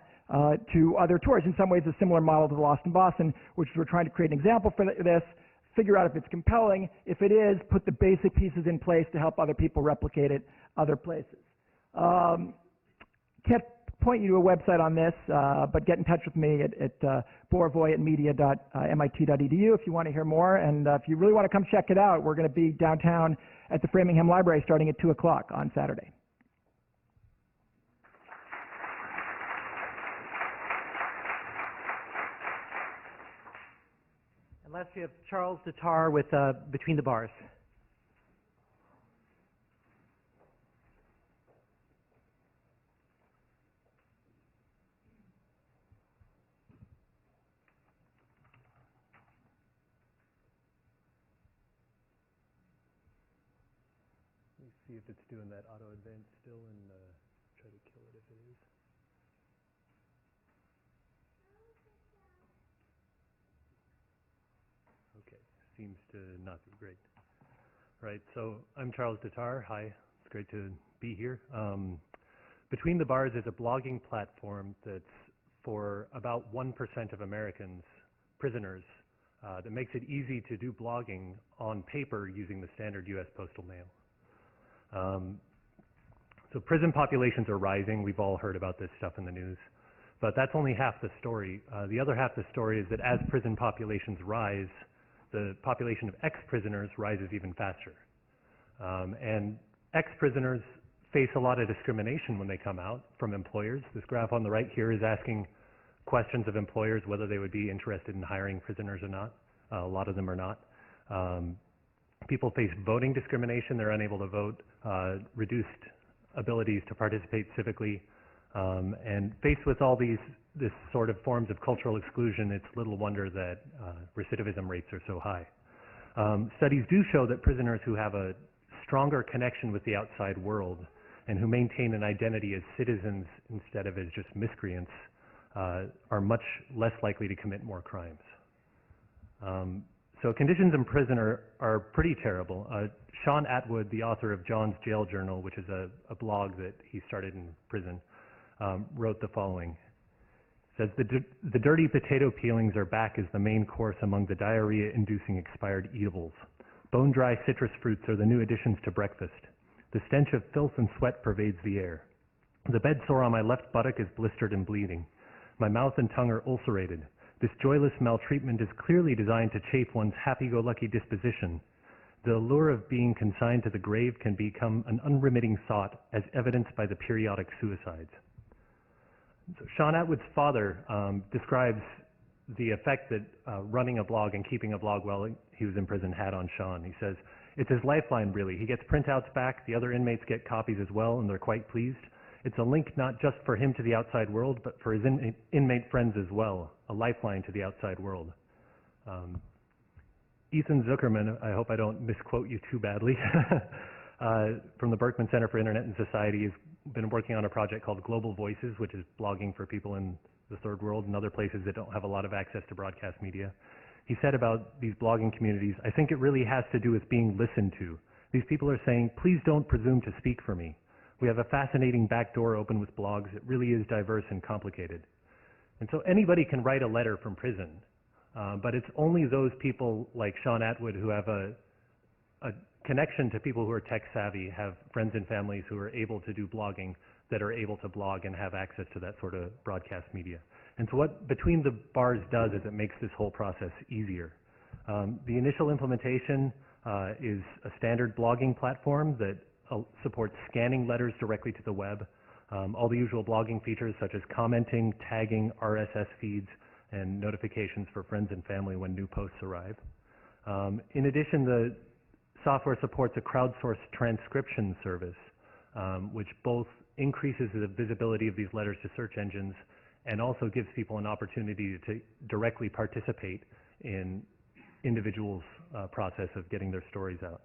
to other tours. In some ways, a similar model to the Lost in Boston, which we're trying to create an example for this, figure out if it's compelling. If it is, put the basic pieces in place to help other people replicate it other places. Can't point you to a website on this, but get in touch with me at bourvoy@media.mit.edu if you want to hear more. And if you really want to come check it out, we're going to be downtown at the Framingham Library starting at 2 o'clock on Saturday. And last we have Charles Datar with Between the Bars. See if it's doing that auto advance still, and try to kill it if it is. Okay, seems to not be great. Right, so I'm Charles Datar. Hi, it's great to be here. Between the Bars is a blogging platform that's for about 1% of Americans, prisoners, that makes it easy to do blogging on paper using the standard U.S. postal mail. So prison populations are rising. We've all heard about this stuff in the news. But that's only half the story. The other half of the story is that as prison populations rise, the population of ex-prisoners rises even faster. And ex-prisoners face a lot of discrimination when they come out from employers. This graph on the right here is asking questions of employers whether they would be interested in hiring prisoners or not. A lot of them are not. People face voting discrimination. They're unable to vote, reduced abilities to participate civically, and faced with all this sort of forms of cultural exclusion, it's little wonder that recidivism rates are so high. Studies do show that prisoners who have a stronger connection with the outside world and who maintain an identity as citizens instead of as just miscreants are much less likely to commit more crimes. So conditions in prison are pretty terrible. Sean Atwood, the author of John's Jail Journal, which is a blog that he started in prison, wrote the following. It says, the dirty potato peelings are back as the main course among the diarrhea-inducing expired eatables. Bone-dry citrus fruits are the new additions to breakfast. The stench of filth and sweat pervades the air. The bed sore on my left buttock is blistered and bleeding. My mouth and tongue are ulcerated. This joyless maltreatment is clearly designed to chafe one's happy-go-lucky disposition. The allure of being consigned to the grave can become an unremitting thought, as evidenced by the periodic suicides. So Sean Atwood's father describes the effect that running a blog and keeping a blog while he was in prison had on Sean. He says, it's his lifeline, really. He gets printouts back, the other inmates get copies as well, and they're quite pleased. It's a link not just for him to the outside world, but for his inmate friends as well, a lifeline to the outside world. Ethan Zuckerman, I hope I don't misquote you too badly, from the Berkman Center for Internet and Society, has been working on a project called Global Voices, which is blogging for people in the third world and other places that don't have a lot of access to broadcast media. He said about these blogging communities, I think it really has to do with being listened to. These people are saying, please don't presume to speak for me. We have a fascinating back door open with blogs. It really is diverse and complicated. And so anybody can write a letter from prison, but it's only those people like Sean Atwood who have a connection to people who are tech savvy, have friends and families who are able to do blogging, that are able to blog and have access to that sort of broadcast media. And so what Between the Bars does is it makes this whole process easier. The initial implementation is a standard blogging platform that supports scanning letters directly to the web, all the usual blogging features such as commenting, tagging, RSS feeds, and notifications for friends and family when new posts arrive. In addition, the software supports a crowdsourced transcription service, which both increases the visibility of these letters to search engines and also gives people an opportunity to directly participate in individuals' process of getting their stories out.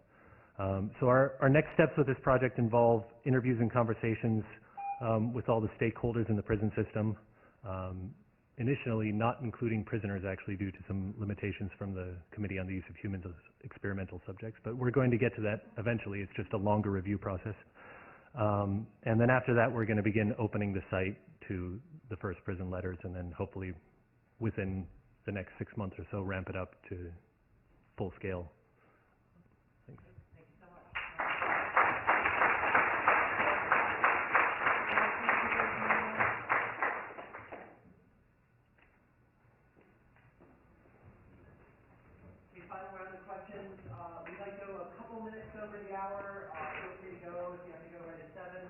So our next steps with this project involve interviews and conversations with all the stakeholders in the prison system, initially not including prisoners actually due to some limitations from the Committee on the Use of Humans as Experimental Subjects, but we're going to get to that eventually. It's just a longer review process. And then after that, we're going to begin opening the site to the first prison letters, and then hopefully within the next 6 months or so ramp it up to full scale. Thanks. Thank you so much. Any final round of questions? We'd like to go a couple minutes over the hour. Feel free to go if you have to go right at 7,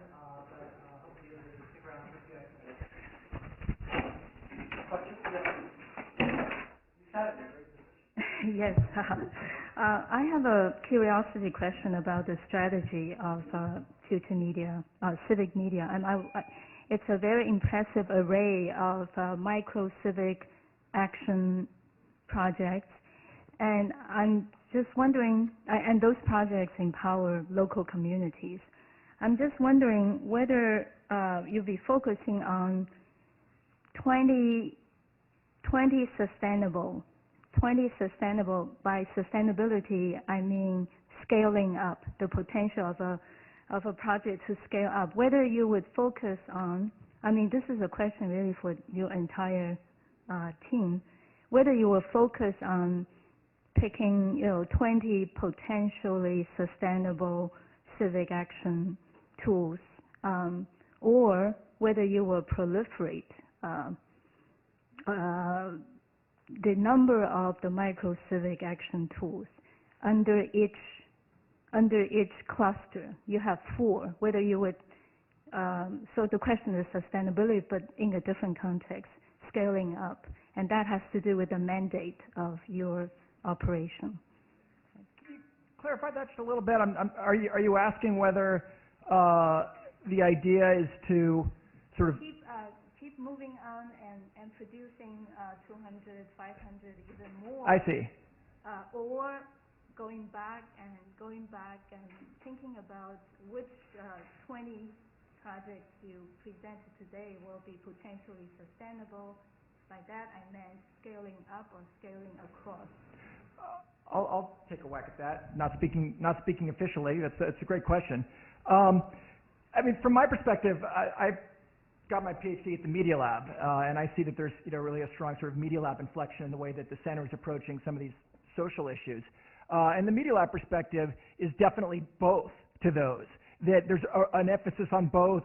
but hopefully you'll just stick around with you guys. Questions? Yes. I have a curiosity question about the strategy of future media, civic media, and it's a very impressive array of micro-civic action projects, and I'm just wondering, and those projects empower local communities. I'm just wondering whether you'll be focusing on 20 sustainable. By sustainability, I mean scaling up, the potential of a project to scale up. Whether you would focus on, I mean, this is a question really for your entire team, whether you will focus on picking, 20 potentially sustainable civic action tools, or whether you will proliferate the number of the micro-civic action tools under each cluster. You have 4, whether you would, so the question is sustainability, but in a different context, scaling up, and that has to do with the mandate of your operation. Clarify that just a little bit. Are you asking whether the idea is to sort of Keep moving on and producing 200, 500, even more. I see. Or going back and thinking about which 20 projects you presented today will be potentially sustainable. By that I meant scaling up or scaling across. I'll take a whack at that. Not speaking officially. That's a great question. I mean, from my perspective, I've got my PhD at the Media Lab, and I see that there's really a strong sort of Media Lab inflection in the way that the center is approaching some of these social issues. And the Media Lab perspective is definitely both to those. That there's an emphasis on both,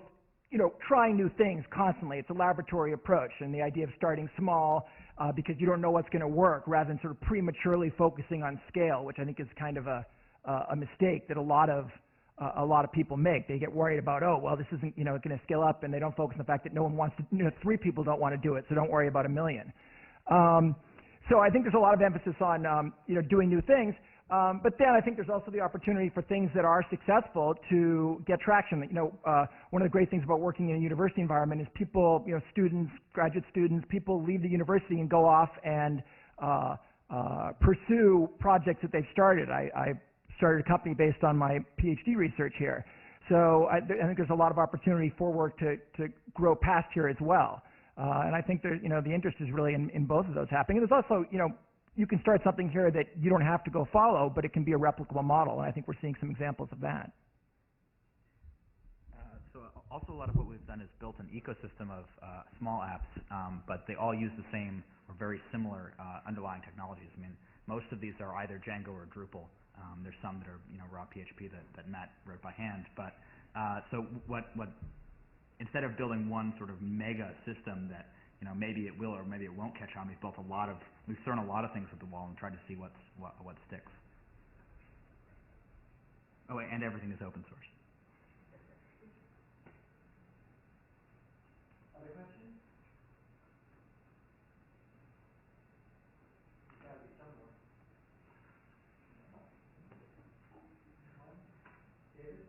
trying new things constantly. It's a laboratory approach, and the idea of starting small because you don't know what's going to work, rather than sort of prematurely focusing on scale, which I think is kind of a mistake that a lot of people make. They get worried about, oh, well, this isn't, going to scale up, and they don't focus on the fact that no one wants to, 3 people don't want to do it, so don't worry about 1 million. So I think there's a lot of emphasis on, doing new things. But then I think there's also the opportunity for things that are successful to get traction. One of the great things about working in a university environment is people, students, graduate students, people leave the university and go off and pursue projects that they've started. I started a company based on my PhD research here. So I think there's a lot of opportunity for work to grow past here as well. And I think there, the interest is really in both of those happening. And there's also, you can start something here that you don't have to go follow, but it can be a replicable model, and I think we're seeing some examples of that. So also a lot of what we've done is built an ecosystem of small apps, but they all use the same or very similar underlying technologies. I mean, most of these are either Django or Drupal. There's some that are raw PHP that Matt wrote by hand, but so what instead of building one sort of mega system that maybe it will or maybe it won't catch on, we've thrown a lot of things at the wall and tried to see what sticks. Oh, and everything is open source. Other questions? There's got to be some more. David?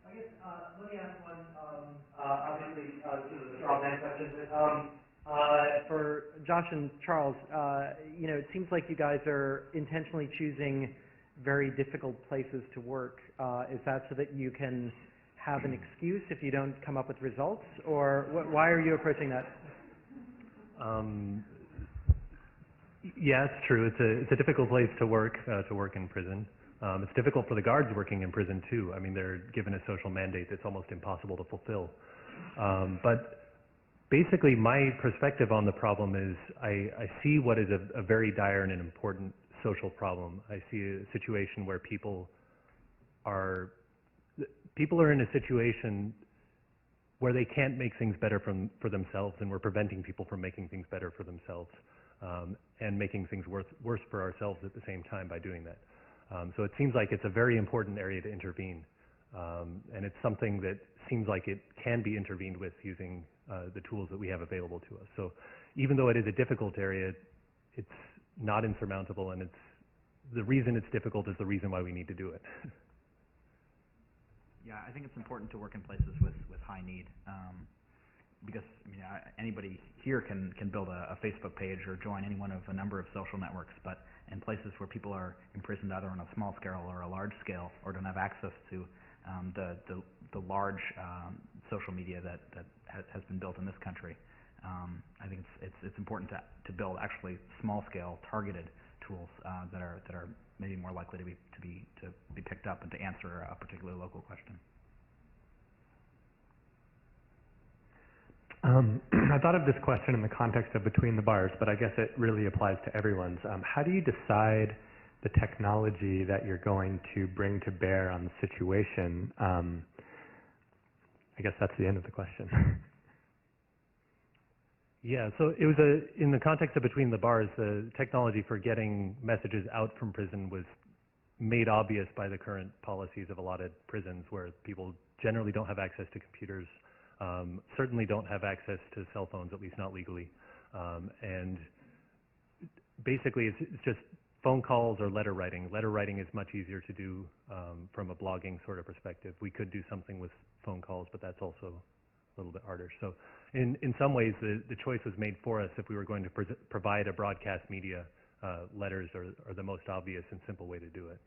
I guess, let me ask one, obviously, this is a straw man question, but for Josh and Charles, it seems like you guys are intentionally choosing very difficult places to work. Is that so that you can have an excuse if you don't come up with results, or why are you approaching that? Yeah, it's true. It's a difficult place to work in prison. It's difficult for the guards working in prison too. I mean, they're given a social mandate that's almost impossible to fulfill. But basically, my perspective on the problem is I see what is a very dire and an important social problem. I see a situation where people are in a situation where they can't make things better for themselves, and we're preventing people from making things better for themselves, and making things worse for ourselves at the same time by doing that. So it seems like it's a very important area to intervene, and it's something that seems like it can be intervened with using the tools that we have available to us. So even though it is a difficult area, it's not insurmountable, and the reason it's difficult is the reason why we need to do it. Yeah, I think it's important to work in places with high need, because anybody here can build a Facebook page or join any one of a number of social networks, but in places where people are imprisoned either on a small scale or a large scale, or don't have access to the large social media that has been built in this country, I think it's important to build actually small scale targeted tools that are maybe more likely to be picked up and to answer a particular local question. I thought of this question in the context of between the bars, but I guess it really applies to everyone's. How do you decide the technology that you're going to bring to bear on the situation? I guess that's the end of the question. Yeah, so it was in the context of between the bars, the technology for getting messages out from prison was made obvious by the current policies of a lot of prisons, where people generally don't have access to computers, certainly don't have access to cell phones, at least not legally. And basically it's just phone calls or letter writing. Letter writing is much easier to do from a blogging sort of perspective. We could do something with phone calls, but that's also a little bit harder. So in some ways, the choice was made for us if we were going to provide a broadcast media letters are the most obvious and simple way to do it.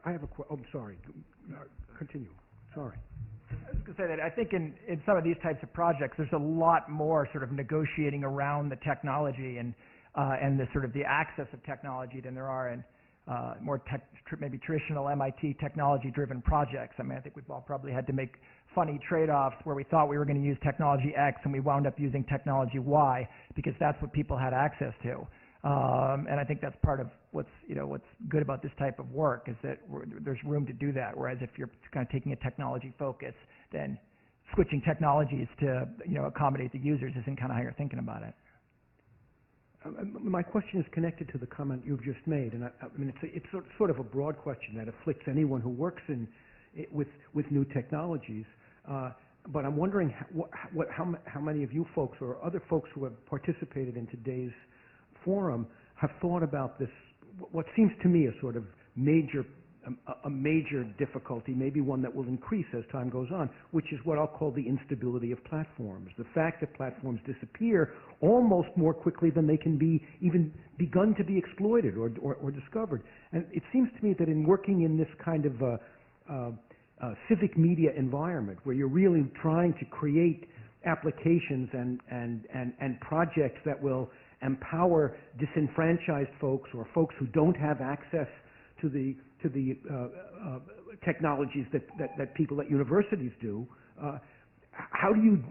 I have a question. Oh, I'm sorry. Continue. Sorry. I was going to say that I think in some of these types of projects, there's a lot more sort of negotiating around the technology and the sort of the access of technology than there are in more maybe traditional MIT technology-driven projects. I mean, I think we've all probably had to make funny trade-offs where we thought we were going to use technology X and we wound up using technology Y because that's what people had access to. And I think that's part of what's good about this type of work is that there's room to do that. Whereas if you're kind of taking a technology focus, then switching technologies to accommodate the users isn't kind of how you're thinking about it. My question is connected to the comment you've just made, and I mean it's sort of a broad question that afflicts anyone who works with new technologies. But I'm wondering how many of you folks or other folks who have participated in today's forum have thought about this, what seems to me a sort of major difficulty, maybe one that will increase as time goes on, which is what I'll call the instability of platforms. The fact that platforms disappear almost more quickly than they can be even begun to be exploited or discovered. And it seems to me that in working in this kind of civic media environment where you're really trying to create applications and projects that will empower disenfranchised folks or folks who don't have access to the technologies that people at universities do, how do you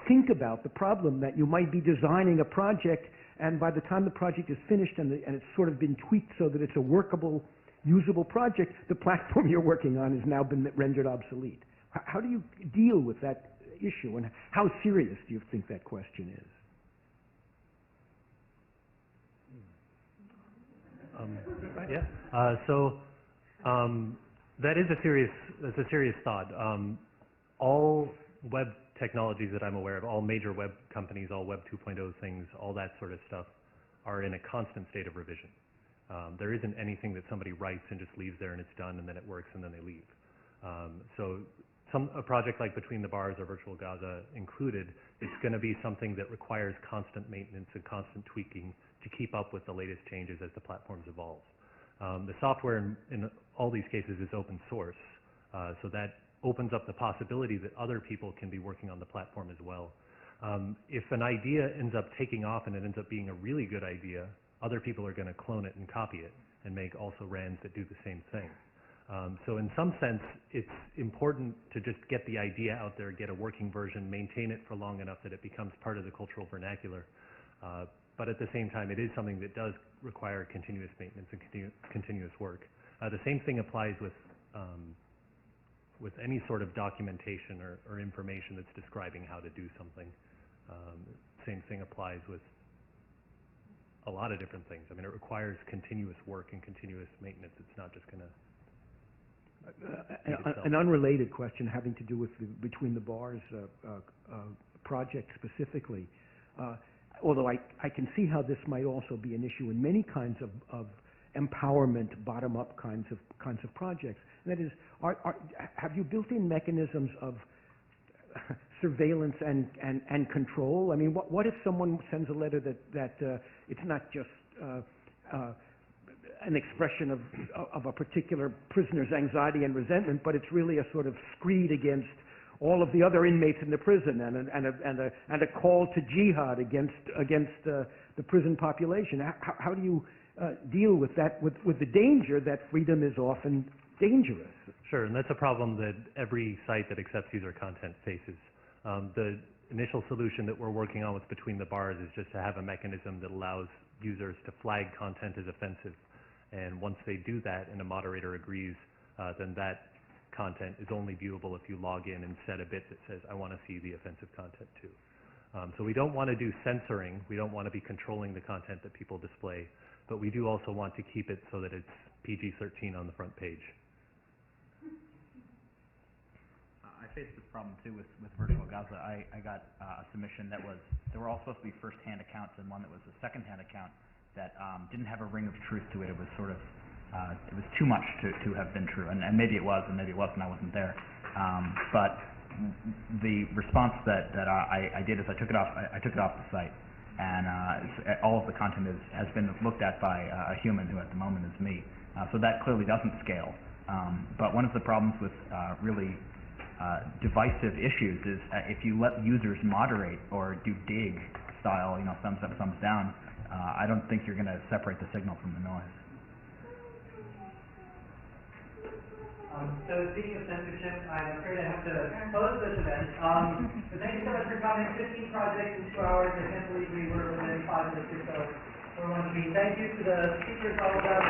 think about the problem that you might be designing a project and by the time the project is finished and it's sort of been tweaked so that it's a workable, usable project, the platform you're working on has now been rendered obsolete? How do you deal with that issue, and how serious do you think that question is? That is a serious thought. All web technologies that I'm aware of, all major web companies, all Web 2.0 things, all that sort of stuff, are in a constant state of revision. There isn't anything that somebody writes and just leaves there and it's done and then it works and then they leave. So a project like Between the Bars or Virtual Gaza included, it's going to be something that requires constant maintenance and constant tweaking to keep up with the latest changes as the platforms evolve. The software in all these cases is open source, so that opens up the possibility that other people can be working on the platform as well. If an idea ends up taking off and it ends up being a really good idea, other people are going to clone it and copy it and make also RANs that do the same thing. So in some sense, it's important to just get the idea out there, get a working version, maintain it for long enough that it becomes part of the cultural vernacular. But at the same time, it is something that does require continuous maintenance and continuous work. The same thing applies with any sort of documentation or information that's describing how to do something. Same thing applies with a lot of different things. I mean, it requires continuous work and continuous maintenance. It's not just going to... An unrelated question having to do with the Between the Bars project specifically. Although I can see how this might also be an issue in many kinds of empowerment, bottom-up kinds of projects. And that is, have you built in mechanisms of surveillance and control? I mean, what if someone sends a letter that it's not just an expression of a particular prisoner's anxiety and resentment, but it's really a sort of screed against all of the other inmates in the prison and a call to jihad against the prison population? How do you deal with that, with the danger that freedom is often dangerous? Sure, and that's a problem that every site that accepts user content faces. The initial solution that we're working on with Between the Bars is just to have a mechanism that allows users to flag content as offensive. And once they do that and a moderator agrees, then that content is only viewable if you log in and set a bit that says, I want to see the offensive content too. So we don't want to do censoring. We don't want to be controlling the content that people display. But we do also want to keep it so that it's PG-13 on the front page. I faced this problem too with Virtual Gaza. I got a submission that was, they were all supposed to be first-hand accounts and one that was a second-hand account that didn't have a ring of truth to it. It was sort of, it was too much to have been true. And maybe it was, and maybe it wasn't. I wasn't there. But the response that I did is I took it off the site. and all of the content has been looked at by a human who at the moment is me. So that clearly doesn't scale. But one of the problems with really divisive issues is if you let users moderate or do dig style, thumbs up, thumbs down, I don't think you're going to separate the signal from the noise. So speaking of censorship, I'm afraid I have to close this event. But thank you so much for coming. 15 projects in 2 hours. I can't believe we were within 5 minutes or so. We're one to be. Thank you to the speakers, all of them.